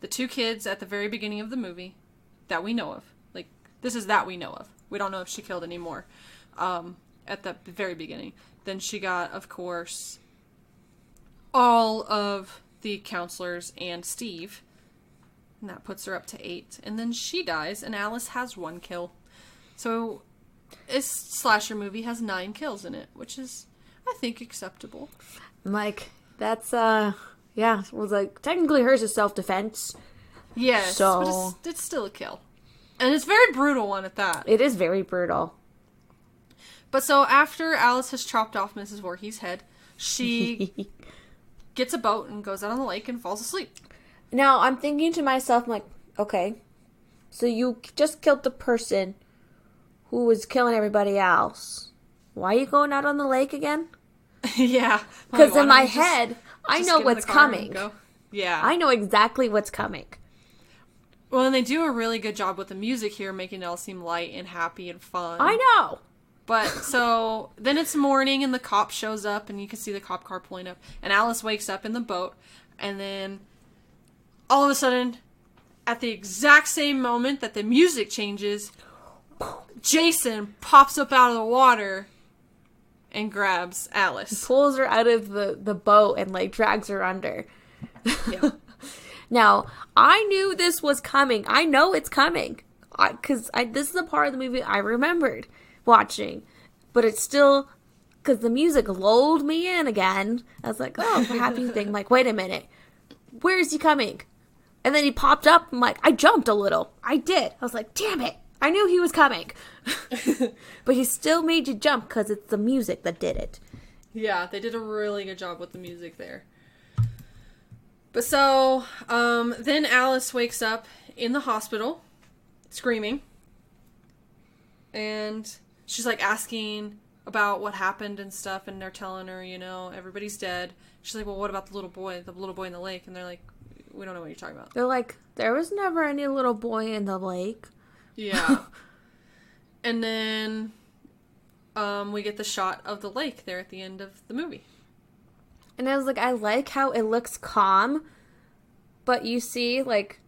Speaker 1: the 2 kids at the very beginning of the movie that we know of. Like, this is that we know of. We don't know if she killed any more at the very beginning. Then she got, of course, all of the counselors and Steve. And that puts her up to 8. And then she dies, and Alice has 1 kill. So, this slasher movie has 9 kills in it, which is, I think, acceptable.
Speaker 2: I'm like, that's, yeah, it was like, technically hers is self-defense.
Speaker 1: Yes,
Speaker 2: so...
Speaker 1: but it's still a kill. And it's a very brutal one at that.
Speaker 2: It is very brutal.
Speaker 1: But so after Alice has chopped off Mrs. Voorhees' head, she gets a boat and goes out on the lake and falls asleep.
Speaker 2: Now, I'm thinking to myself, I'm like, okay, so you just killed the person who was killing everybody else. Why are you going out on the lake again?
Speaker 1: Yeah.
Speaker 2: Because in my head... I know what's coming.
Speaker 1: Yeah.
Speaker 2: I know exactly what's coming.
Speaker 1: Well, and they do a really good job with the music here, making it all seem light and happy and fun.
Speaker 2: I know.
Speaker 1: But, so, then it's morning, and the cop shows up, and you can see the cop car pulling up, and Alice wakes up in the boat, and then, all of a sudden, at the exact same moment that the music changes, Jason pops up out of the water and grabs Alice.
Speaker 2: Pulls her out of the boat and, like, drags her under.
Speaker 1: Yeah.
Speaker 2: Now, I knew this was coming. I know it's coming. Because this is the part of the movie I remembered watching. But it's still... Because the music lulled me in again. I was like, oh, happy thing. I'm like, wait a minute. Where is he coming? And then he popped up. I'm like, I jumped a little. I did. I was like, damn it. I knew he was coming. But he still made you jump because it's the music that did it.
Speaker 1: Yeah, they did a really good job with the music there. But so, then Alice wakes up in the hospital, screaming. And she's, like, asking about what happened and stuff, and they're telling her, you know, everybody's dead. She's like, well, what about the little boy in the lake? And they're like, we don't know what you're talking about.
Speaker 2: They're like, there was never any little boy in the lake.
Speaker 1: Yeah. And then, we get the shot of the lake there at the end of the movie.
Speaker 2: And I was like, I like how it looks calm, but you see, like,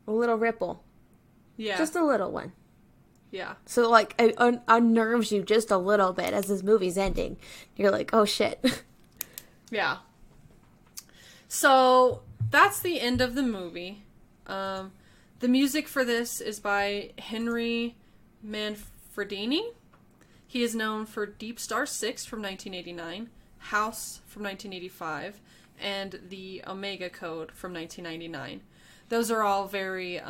Speaker 2: a little ripple.
Speaker 1: Yeah.
Speaker 2: Just a little one.
Speaker 1: Yeah.
Speaker 2: So, like, it unnerves you just a little bit as this movie's ending. You're like, oh, shit.
Speaker 1: Yeah. So, that's the end of the movie. The music for this is by Henry Manfredini. He is known for Deep Star 6 from 1989, House from 1985, and the Omega Code from 1999. Those are all very,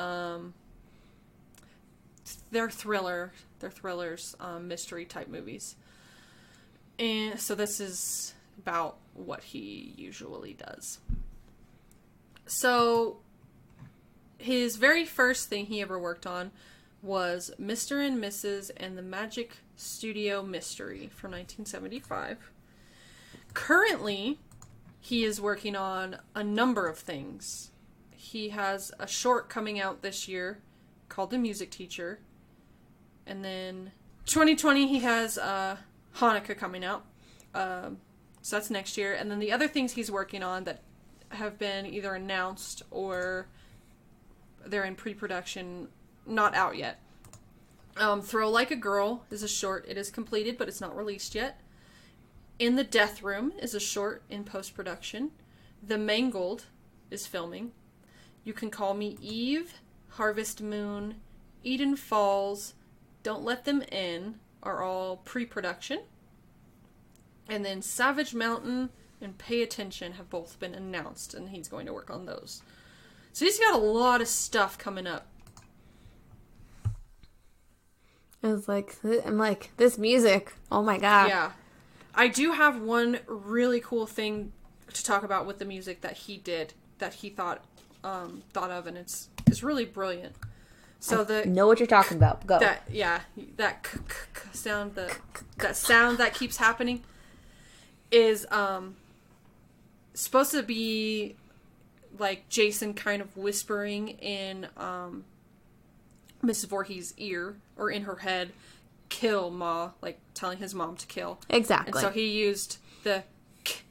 Speaker 1: they're thrillers, mystery type movies. And so this is about what he usually does. So, his very first thing he ever worked on was Mr. and Mrs. and the Magic Studio Mystery from 1975. Currently, he is working on a number of things. He has a short coming out this year called The Music Teacher. And then 2020, he has Hanukkah coming out. So that's next year. And then the other things he's working on that have been either announced or they're in pre-production, not out yet. Throw Like a Girl is a short. It is completed, but it's not released yet. In the Death Room is a short in post-production. The Mangled is filming. You Can Call Me Eve, Harvest Moon, Eden Falls, Don't Let Them In are all pre-production. And then Savage Mountain and Pay Attention have both been announced, and he's going to work on those. So he's got a lot of stuff coming up.
Speaker 2: I'm like, this music, oh my god.
Speaker 1: Yeah. I do have one really cool thing to talk about with the music that he did, that he thought of, and it's really brilliant. So
Speaker 2: I know what you're talking about. Go.
Speaker 1: That sound, that sound that keeps happening is supposed to be like Jason kind of whispering in Mrs. Voorhees' ear or in her head, "Kill, Ma," like telling his mom to kill.
Speaker 2: Exactly.
Speaker 1: And so he used the k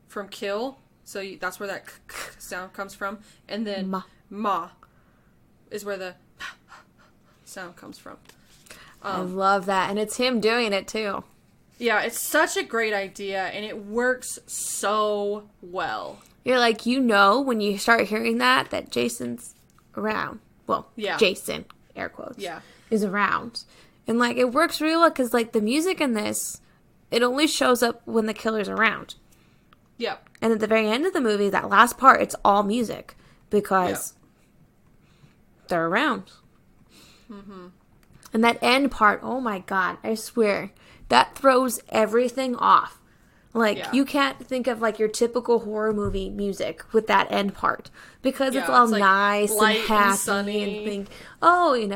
Speaker 1: from kill, so that's where that k sound comes from, and then ma is where the sound comes from.
Speaker 2: I love that, and it's him doing it too.
Speaker 1: Yeah, it's such a great idea, and it works so well.
Speaker 2: You're like, you know, when you start hearing that Jason's around. Well,
Speaker 1: yeah.
Speaker 2: Jason, air quotes,
Speaker 1: yeah,
Speaker 2: is around. And, like, it works really well because, like, the music in this, it only shows up when the killer's around.
Speaker 1: Yep.
Speaker 2: And at the very end of the movie, that last part, it's all music because they're around.
Speaker 1: Mm-hmm.
Speaker 2: And that end part, oh my god, I swear, that throws everything off. Like, you can't think of, like, your typical horror movie music with that end part. Because it's all like nice and happy sunny and think, oh, you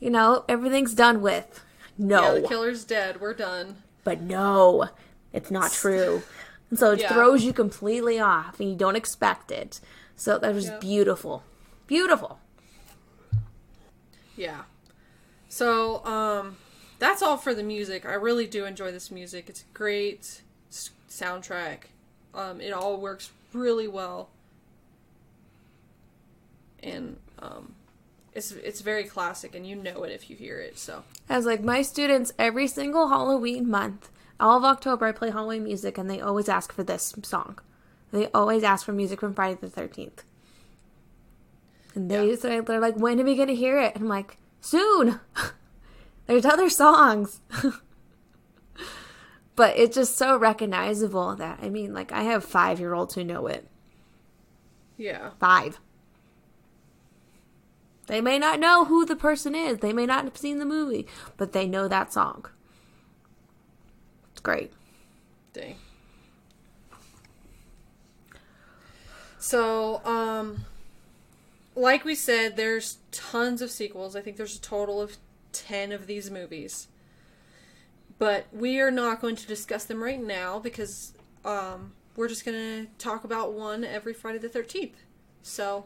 Speaker 2: know, everything's done with. No.
Speaker 1: Yeah, the killer's dead. We're done.
Speaker 2: But no, it's not true. And so it throws you completely off and you don't expect it. So that was beautiful. Beautiful.
Speaker 1: Yeah. So, that's all for the music. I really do enjoy this music. It's a great soundtrack. It all works really well. And, it's very classic, and you know it if you hear it, so.
Speaker 2: As like my students, every single Halloween month, all of October, I play Halloween music, and they always ask for this song. They always ask for music from Friday the 13th. And they're like, when are we going to hear it? And I'm like, soon! There's other songs. But it's just so recognizable that, I mean, like, I have 5-year-olds who know it.
Speaker 1: Yeah.
Speaker 2: 5. They may not know who the person is. They may not have seen the movie, but they know that song. It's great.
Speaker 1: Dang. So, like we said, there's tons of sequels. I think there's a total of 10 of these movies. But we are not going to discuss them right now because we're just going to talk about one every Friday the 13th. So,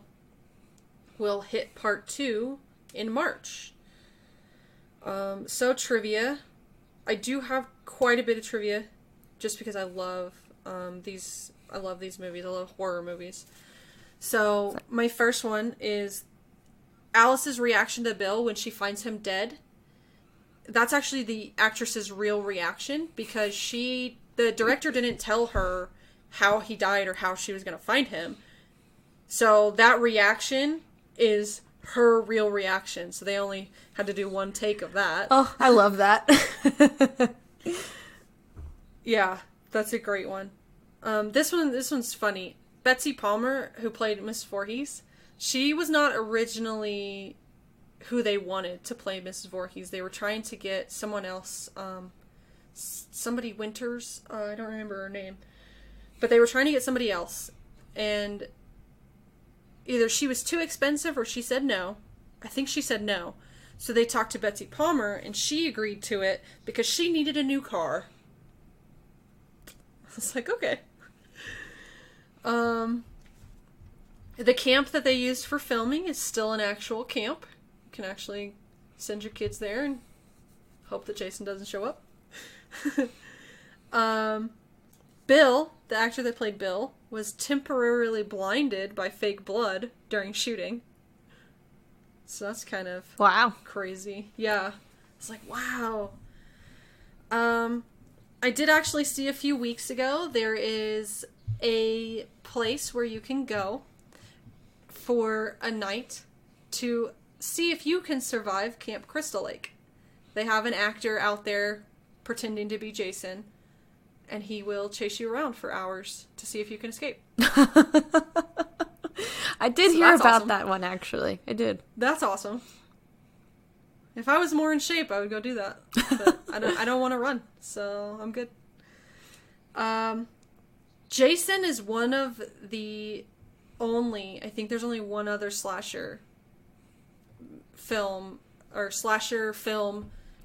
Speaker 1: we'll hit part 2 in March. So, trivia. I do have quite a bit of trivia just because I love these movies. I love horror movies. So, my first one is Alice's reaction to Bill when she finds him dead. That's actually the actress's real reaction because the director didn't tell her how he died or how she was going to find him. So, that reaction is her real reaction. So, they only had to do one take of that.
Speaker 2: Oh, I love that.
Speaker 1: Yeah, that's a great one. This one's funny. Betsy Palmer, who played Miss Voorhees, she was not originally who they wanted to play Mrs. Voorhees. They were trying to get someone else, somebody Winters, I don't remember her name, but they were trying to get somebody else, and either she was too expensive or she said no. I think she said no. So they talked to Betsy Palmer, and she agreed to it because she needed a new car. It's like, okay. The camp that they used for filming is still an actual camp. You can actually send your kids there and hope that Jason doesn't show up. Bill, the actor that played Bill, was temporarily blinded by fake blood during shooting. So that's kind of crazy. Yeah. It's like, wow. I did actually see a few weeks ago, there is a place where you can go for a night to see if you can survive Camp Crystal Lake. They have an actor out there pretending to be Jason, and he will chase you around for hours to see if you can escape.
Speaker 2: I did hear about that one, actually. I did.
Speaker 1: That's awesome. If I was more in shape, I would go do that. But I don't want to run, so I'm good. Jason is one of the only, I think there's only one other slasher film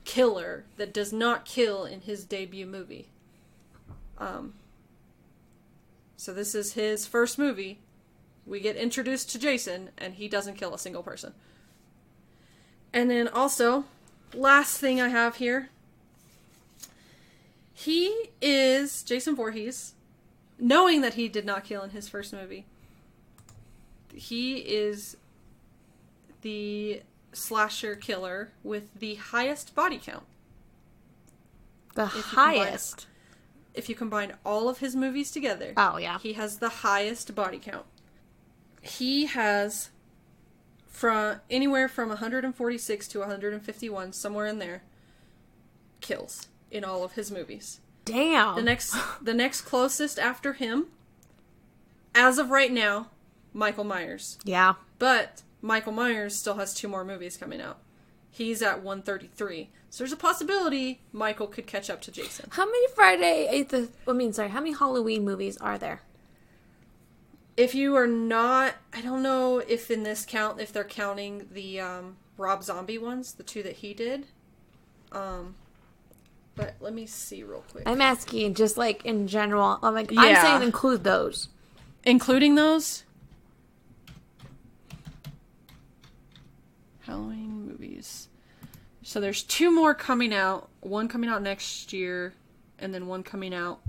Speaker 1: killer that does not kill in his debut movie. So this is his first movie. We get introduced to Jason, and he doesn't kill a single person. And then also, last thing I have here. He is Jason Voorhees, knowing that he did not kill in his first movie. He is the slasher killer with the highest body count.
Speaker 2: The highest?
Speaker 1: If you combine all of his movies together.
Speaker 2: Oh, yeah.
Speaker 1: He has the highest body count. He has anywhere from 146 to 151, somewhere in there, kills in all of his movies.
Speaker 2: Damn.
Speaker 1: The next closest after him, as of right now, Michael Myers.
Speaker 2: Yeah.
Speaker 1: But Michael Myers still has 2 more movies coming out. He's at 133. So there's a possibility Michael could catch up to Jason.
Speaker 2: How many how many Halloween movies are there?
Speaker 1: If you are not, I don't know if in this count, if they're counting the Rob Zombie ones, the 2 that he did. But let me see real quick.
Speaker 2: I'm asking just like in general. I'm saying include those.
Speaker 1: Including those? Halloween movies. movies. So there's 2 more coming out. One coming out next year, and then one coming out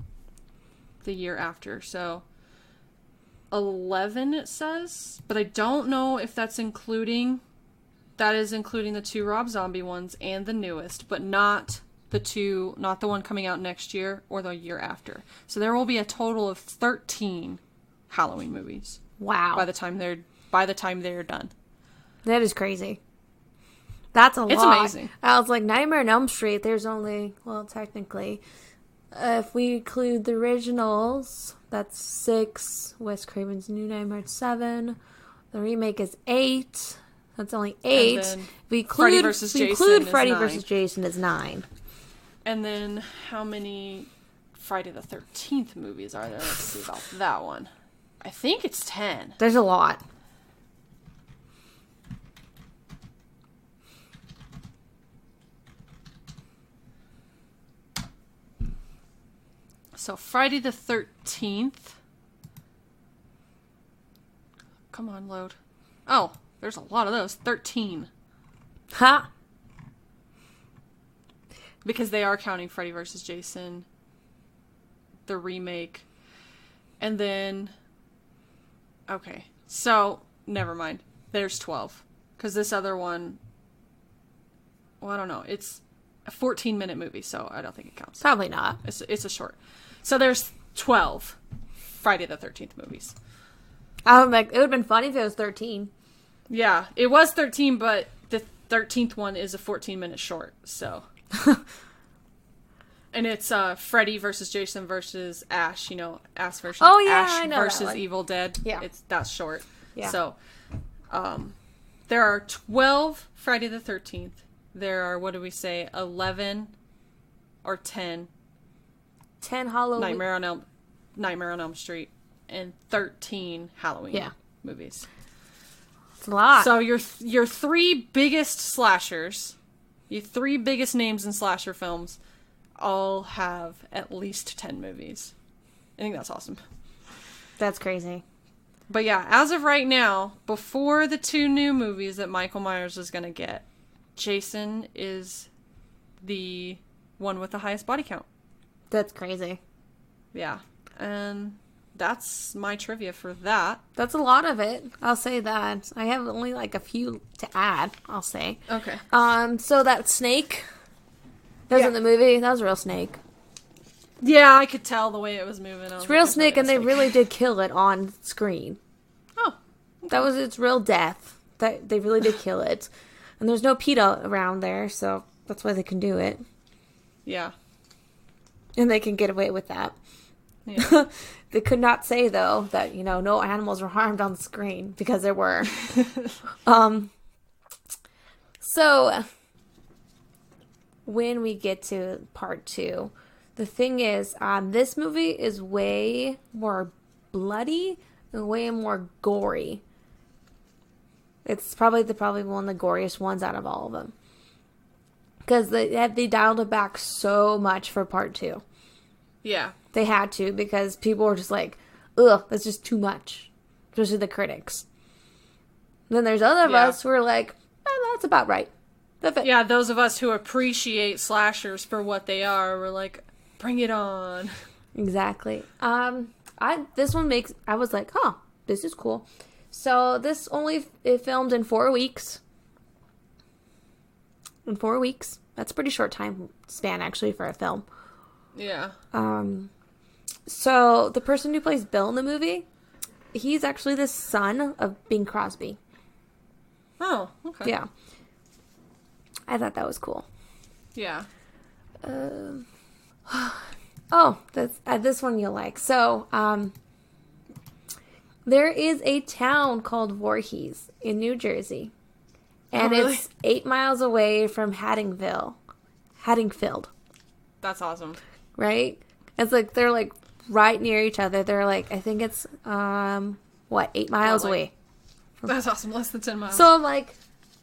Speaker 1: the year after. So 11 it says, but I don't know if that's including... That is including the 2 Rob Zombie ones and the newest, but not the one coming out next year or the year after. So there will be a total of 13 Halloween movies.
Speaker 2: Wow.
Speaker 1: By the time they're done.
Speaker 2: That is crazy. That's a lot.
Speaker 1: It's amazing.
Speaker 2: I was like, Nightmare on Elm Street, there's only, well, technically, if we include the originals, that's 6. Wes Craven's New Nightmare 7. The remake is 8. That's only 8.
Speaker 1: If
Speaker 2: we
Speaker 1: Freddy
Speaker 2: include
Speaker 1: vs. Jason
Speaker 2: include
Speaker 1: is
Speaker 2: Freddy
Speaker 1: 9.
Speaker 2: vs. Jason is 9.
Speaker 1: And then how many Friday the 13th movies are there? Let's see about that one. I think it's 10.
Speaker 2: There's a lot.
Speaker 1: So Friday the 13th. Come on, load. Oh, there's a lot of those. 13.
Speaker 2: Ha!
Speaker 1: Because they are counting Freddy vs. Jason, the remake, and then... Okay, so, never mind. There's 12. Because this other one... Well, I don't know. It's a 14-minute movie, so I don't think it counts.
Speaker 2: Probably not.
Speaker 1: It's a short. So there's 12 Friday the 13th movies.
Speaker 2: I'm like, it would have been funny if it was 13.
Speaker 1: Yeah, it was 13, but the 13th one is a 14-minute short, so... And it's Freddy versus Jason versus Ash, Ash versus Ash
Speaker 2: I know
Speaker 1: versus Evil Dead.
Speaker 2: Yeah.
Speaker 1: That's short.
Speaker 2: Yeah.
Speaker 1: So, there are 12 Friday the 13th. There are, 11 or 10
Speaker 2: 10 Halloween.
Speaker 1: Nightmare on Elm Street, and 13 Halloween movies.
Speaker 2: It's a lot.
Speaker 1: So your 3 biggest slashers, your 3 biggest names in slasher films, all have at least 10 movies. I think that's awesome.
Speaker 2: That's crazy.
Speaker 1: But yeah, as of right now, before the 2 new movies that Michael Myers is going to get, Jason is the one with the highest body count.
Speaker 2: That's crazy.
Speaker 1: Yeah. And that's my trivia for that.
Speaker 2: That's a lot of it. I'll say that. I have only like a few to add, I'll say.
Speaker 1: Okay.
Speaker 2: So that snake that was in the movie, that was a real snake.
Speaker 1: Yeah, I could tell the way it was moving.
Speaker 2: It's a real snake, and they really did kill it on screen.
Speaker 1: Oh.
Speaker 2: Okay. That was its real death. That they really did kill it. And there's no PETA around there, so that's why they can do it.
Speaker 1: Yeah.
Speaker 2: And they can get away with that.
Speaker 1: Yeah.
Speaker 2: They could not say, though, that, no animals were harmed on the screen, because there were. So, when we get to part 2, the thing is, this movie is way more bloody and way more gory. It's probably one of the goriest ones out of all of them. Because they dialed it back so much for part 2.
Speaker 1: Yeah.
Speaker 2: They had to, because people were just like, ugh, that's just too much. Especially the critics. And then there's other of us who are like, that's about right.
Speaker 1: Yeah, those of us who appreciate slashers for what they are, we're like, bring it on.
Speaker 2: Exactly. I was like, this is cool. So this it filmed in 4 weeks. In 4 weeks. That's a pretty short time span, actually, for a film.
Speaker 1: Yeah.
Speaker 2: So the person who plays Bill in the movie, he's actually the son of Bing Crosby.
Speaker 1: Oh, okay.
Speaker 2: Yeah. I thought that was cool.
Speaker 1: Yeah.
Speaker 2: That's this one you'll like. So, there is a town called Voorhees in New Jersey. And it's 8 miles away from Haddingfield.
Speaker 1: That's awesome.
Speaker 2: Right? It's like, they're like right near each other. They're like, I think it's, 8 miles away.
Speaker 1: That's awesome. Less than 10 miles.
Speaker 2: So I'm like,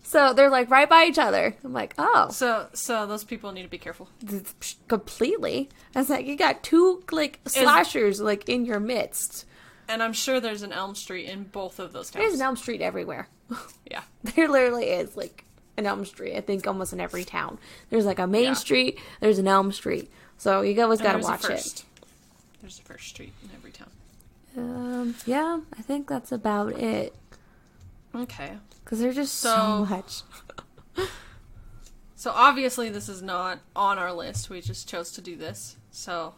Speaker 2: so they're like right by each other. I'm like, oh.
Speaker 1: So those people need to be careful.
Speaker 2: Completely. I was like, you got 2 like slashers like in your midst.
Speaker 1: And I'm sure there's an Elm Street in both of those towns.
Speaker 2: There's an Elm Street everywhere.
Speaker 1: Yeah.
Speaker 2: There literally is. Like, an Elm Street. I think almost in every town. There's like a Main
Speaker 1: Yeah.
Speaker 2: Street, there's an Elm Street. So you always got to watch it.
Speaker 1: There's a first street in every town.
Speaker 2: Yeah, I think that's about it.
Speaker 1: Okay.
Speaker 2: Because there's just so much.
Speaker 1: So obviously this is not on our list. We just chose to do this. So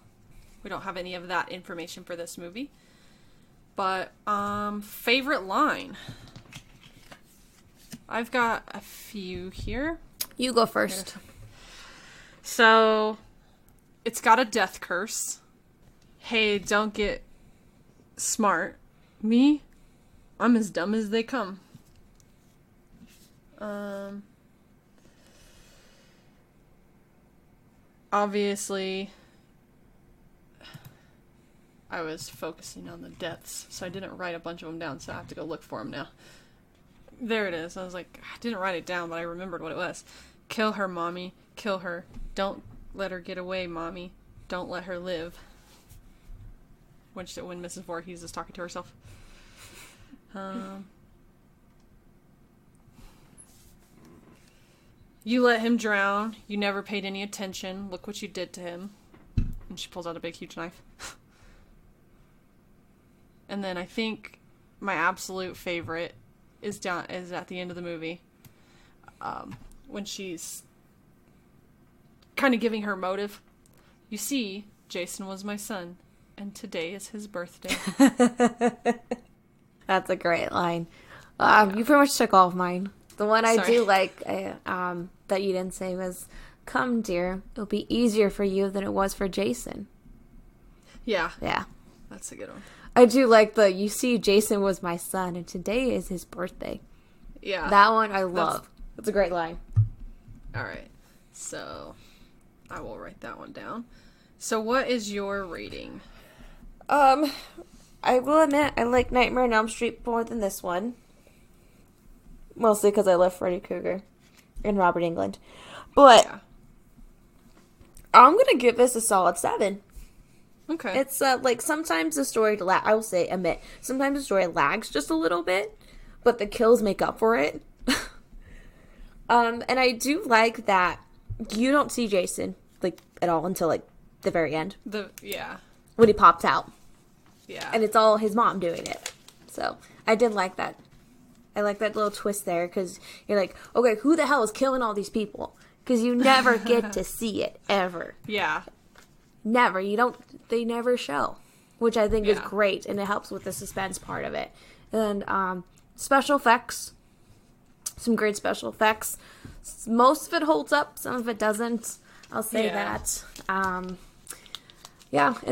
Speaker 1: we don't have any of that information for this movie. But, favorite line. I've got a few here.
Speaker 2: You go first.
Speaker 1: So, it's got a death curse. Hey, don't get smart. Me? I'm as dumb as they come. Obviously, I was focusing on the deaths, so I didn't write a bunch of them down, so I have to go look for them now. There it is. I was like, I didn't write it down, but I remembered what it was. Kill her, Mommy. Kill her. Don't let her get away, Mommy. Don't let her live. When Mrs. Voorhees is talking to herself. You let him drown. You never paid any attention. Look what you did to him. And she pulls out a big, huge knife. And then I think my absolute favorite is at the end of the movie. When she's kind of giving her motive. You see, Jason was my son, and today is his birthday.
Speaker 2: That's a great line. You pretty much took all of mine. The one I do like that you didn't say was, "Come, dear, it'll be easier for you than it was for Jason."
Speaker 1: Yeah.
Speaker 2: Yeah.
Speaker 1: That's a good one.
Speaker 2: I do like you see, Jason was my son, and today is his birthday.
Speaker 1: Yeah.
Speaker 2: That one I love. That's a great line.
Speaker 1: All right. So, I will write that one down. So, what is your rating?
Speaker 2: I will admit, I like Nightmare on Elm Street more than this one. Mostly because I love Freddy Krueger and Robert Englund. But I'm going to give this a solid 7.
Speaker 1: Okay.
Speaker 2: It's sometimes the story, sometimes the story lags just a little bit, but the kills make up for it. And I do like that you don't see Jason, at all until, the very end. When he pops out.
Speaker 1: Yeah.
Speaker 2: And it's all his mom doing it. So, I did like that. I like that little twist there, because you're like, okay, who the hell is killing all these people? Because you never get to see it, ever.
Speaker 1: Yeah.
Speaker 2: Never. They never show. Which I think is great, and it helps with the suspense part of it. And, special effects. Some great special effects. Most of it holds up, some of it doesn't. I'll say that. And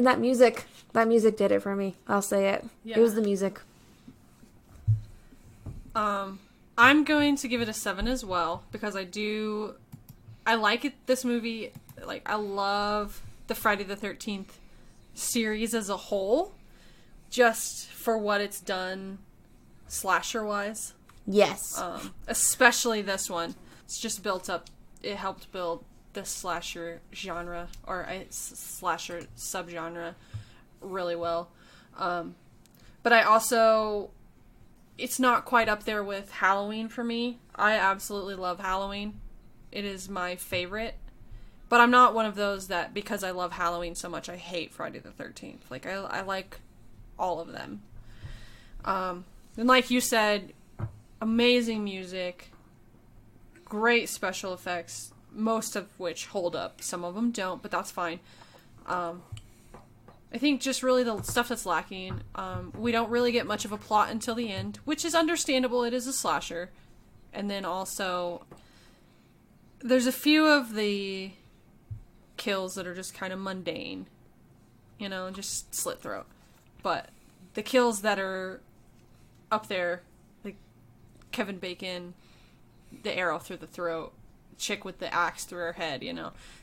Speaker 2: that music did it for me. I'll say it. Yeah. It was the music.
Speaker 1: I'm going to give it a 7 as well, because I like it, this movie. I love the Friday the 13th series as a whole, just for what it's done slasher-wise.
Speaker 2: Yes.
Speaker 1: Especially this one. It's just built up, it helped build the slasher genre, or a slasher subgenre, really well. But I also, it's not quite up there with Halloween for me. I absolutely love Halloween. It is my favorite. But I'm not one of those that, because I love Halloween so much, I hate Friday the 13th. I like all of them. And like you said, amazing music, great special effects, most of which hold up. Some of them don't, but that's fine. I think just really the stuff that's lacking, we don't really get much of a plot until the end, which is understandable. It is a slasher. And then also, there's a few of the kills that are just kind of mundane, just slit throat. But the kills that are up there, like Kevin Bacon, the arrow through the throat, chick with the axe through her head,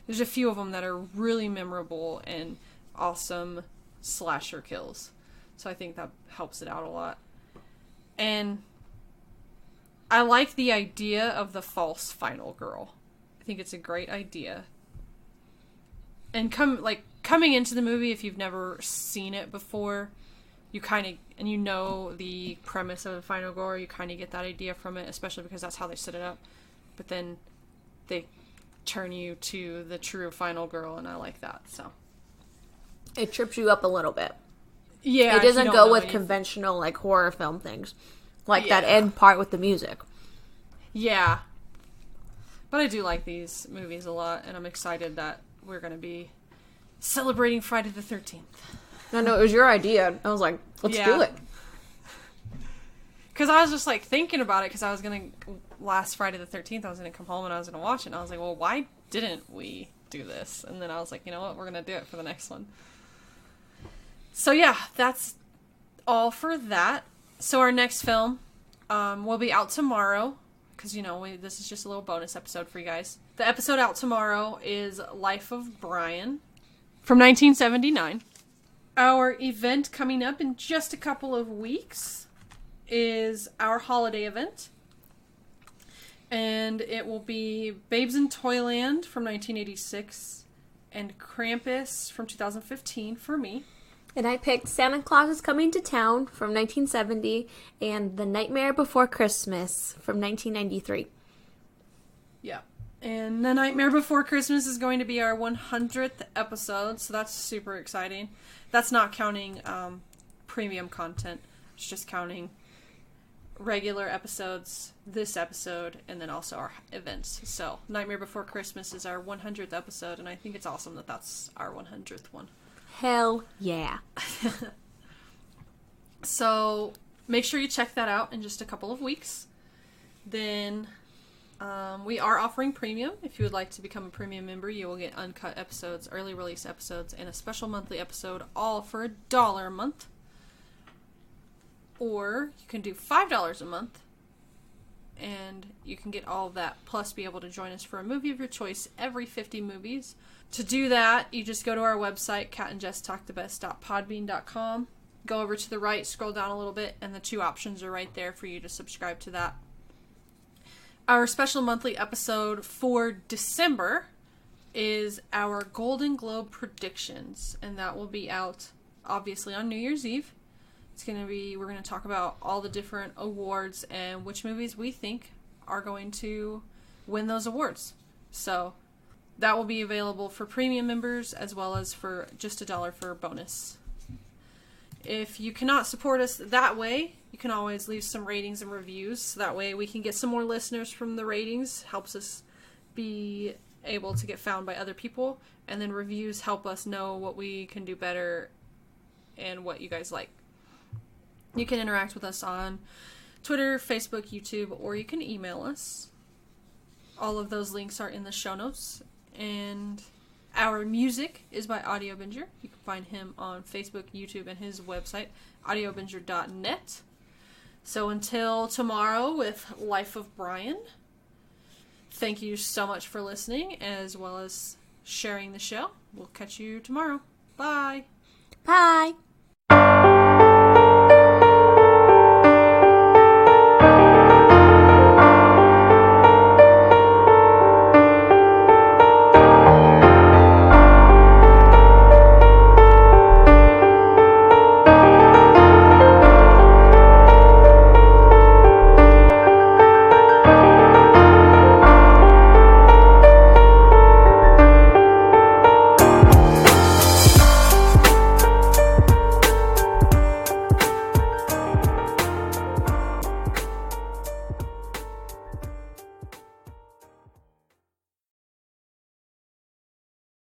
Speaker 1: there's a few of them that are really memorable and awesome slasher kills. So I think that helps it out a lot. And I like the idea of the false final girl. I think it's a great idea. And coming into the movie, if you've never seen it before, you kind of, and you know the premise of the final girl, you kind of get that idea from it, especially because that's how they set it up. but then they turn you to the true final girl, and I like that, so.
Speaker 2: It trips you up a little bit.
Speaker 1: Yeah.
Speaker 2: It doesn't go with conventional, like, horror film things. Like that end part with the music.
Speaker 1: Yeah. But I do like these movies a lot, and I'm excited that we're going to be celebrating Friday the 13th.
Speaker 2: No, it was your idea. I was like, let's do it.
Speaker 1: Because I was just, like, thinking about it, because I was going to, last Friday the 13th, I was going to come home and I was going to watch it, and I was like, well, why didn't we do this? And then I was like, you know what, we're going to do it for the next one. So, yeah, that's all for that. So our next film will be out tomorrow, because, this is just a little bonus episode for you guys. The episode out tomorrow is Life of Brian from 1979. Our event coming up in just a couple of weeks is our holiday event. And it will be Babes in Toyland from 1986 and Krampus from 2015 for me.
Speaker 2: And I picked Santa Claus is Coming to Town from 1970 and The Nightmare Before Christmas from 1993.
Speaker 1: Yeah. And The Nightmare Before Christmas is going to be our 100th episode, so that's super exciting. That's not counting premium content. It's just counting regular episodes, this episode, and then also our events. So Nightmare Before Christmas is our 100th episode, and I think it's awesome that that's our 100th one.
Speaker 2: Hell yeah.
Speaker 1: So make sure you check that out in just a couple of weeks. Then we are offering premium. If you would like to become a premium member, you will get uncut episodes, early release episodes, and a special monthly episode, all for $1 a month. Or you can do $5 a month, and you can get all of that, plus be able to join us for a movie of your choice every 50 movies. To do that, you just go to our website, catandjesstalkthebest.podbean.com. Go over to the right, scroll down a little bit, and the 2 options are right there for you to subscribe to that. Our special monthly episode for December is our Golden Globe predictions, and that will be out, obviously, on New Year's Eve. We're going to talk about all the different awards and which movies we think are going to win those awards. So that will be available for premium members as well as for just $1 for bonus. If you cannot support us that way, you can always leave some ratings and reviews. So that way we can get some more listeners from the ratings. Helps us be able to get found by other people. And then reviews help us know what we can do better and what you guys like. You can interact with us on Twitter, Facebook, YouTube, or you can email us. All of those links are in the show notes. And our music is by Audio Binger. You can find him on Facebook, YouTube, and his website, audiobinger.net. So until tomorrow with Life of Brian, thank you so much for listening, as well as sharing the show. We'll catch you tomorrow. Bye.
Speaker 2: Bye.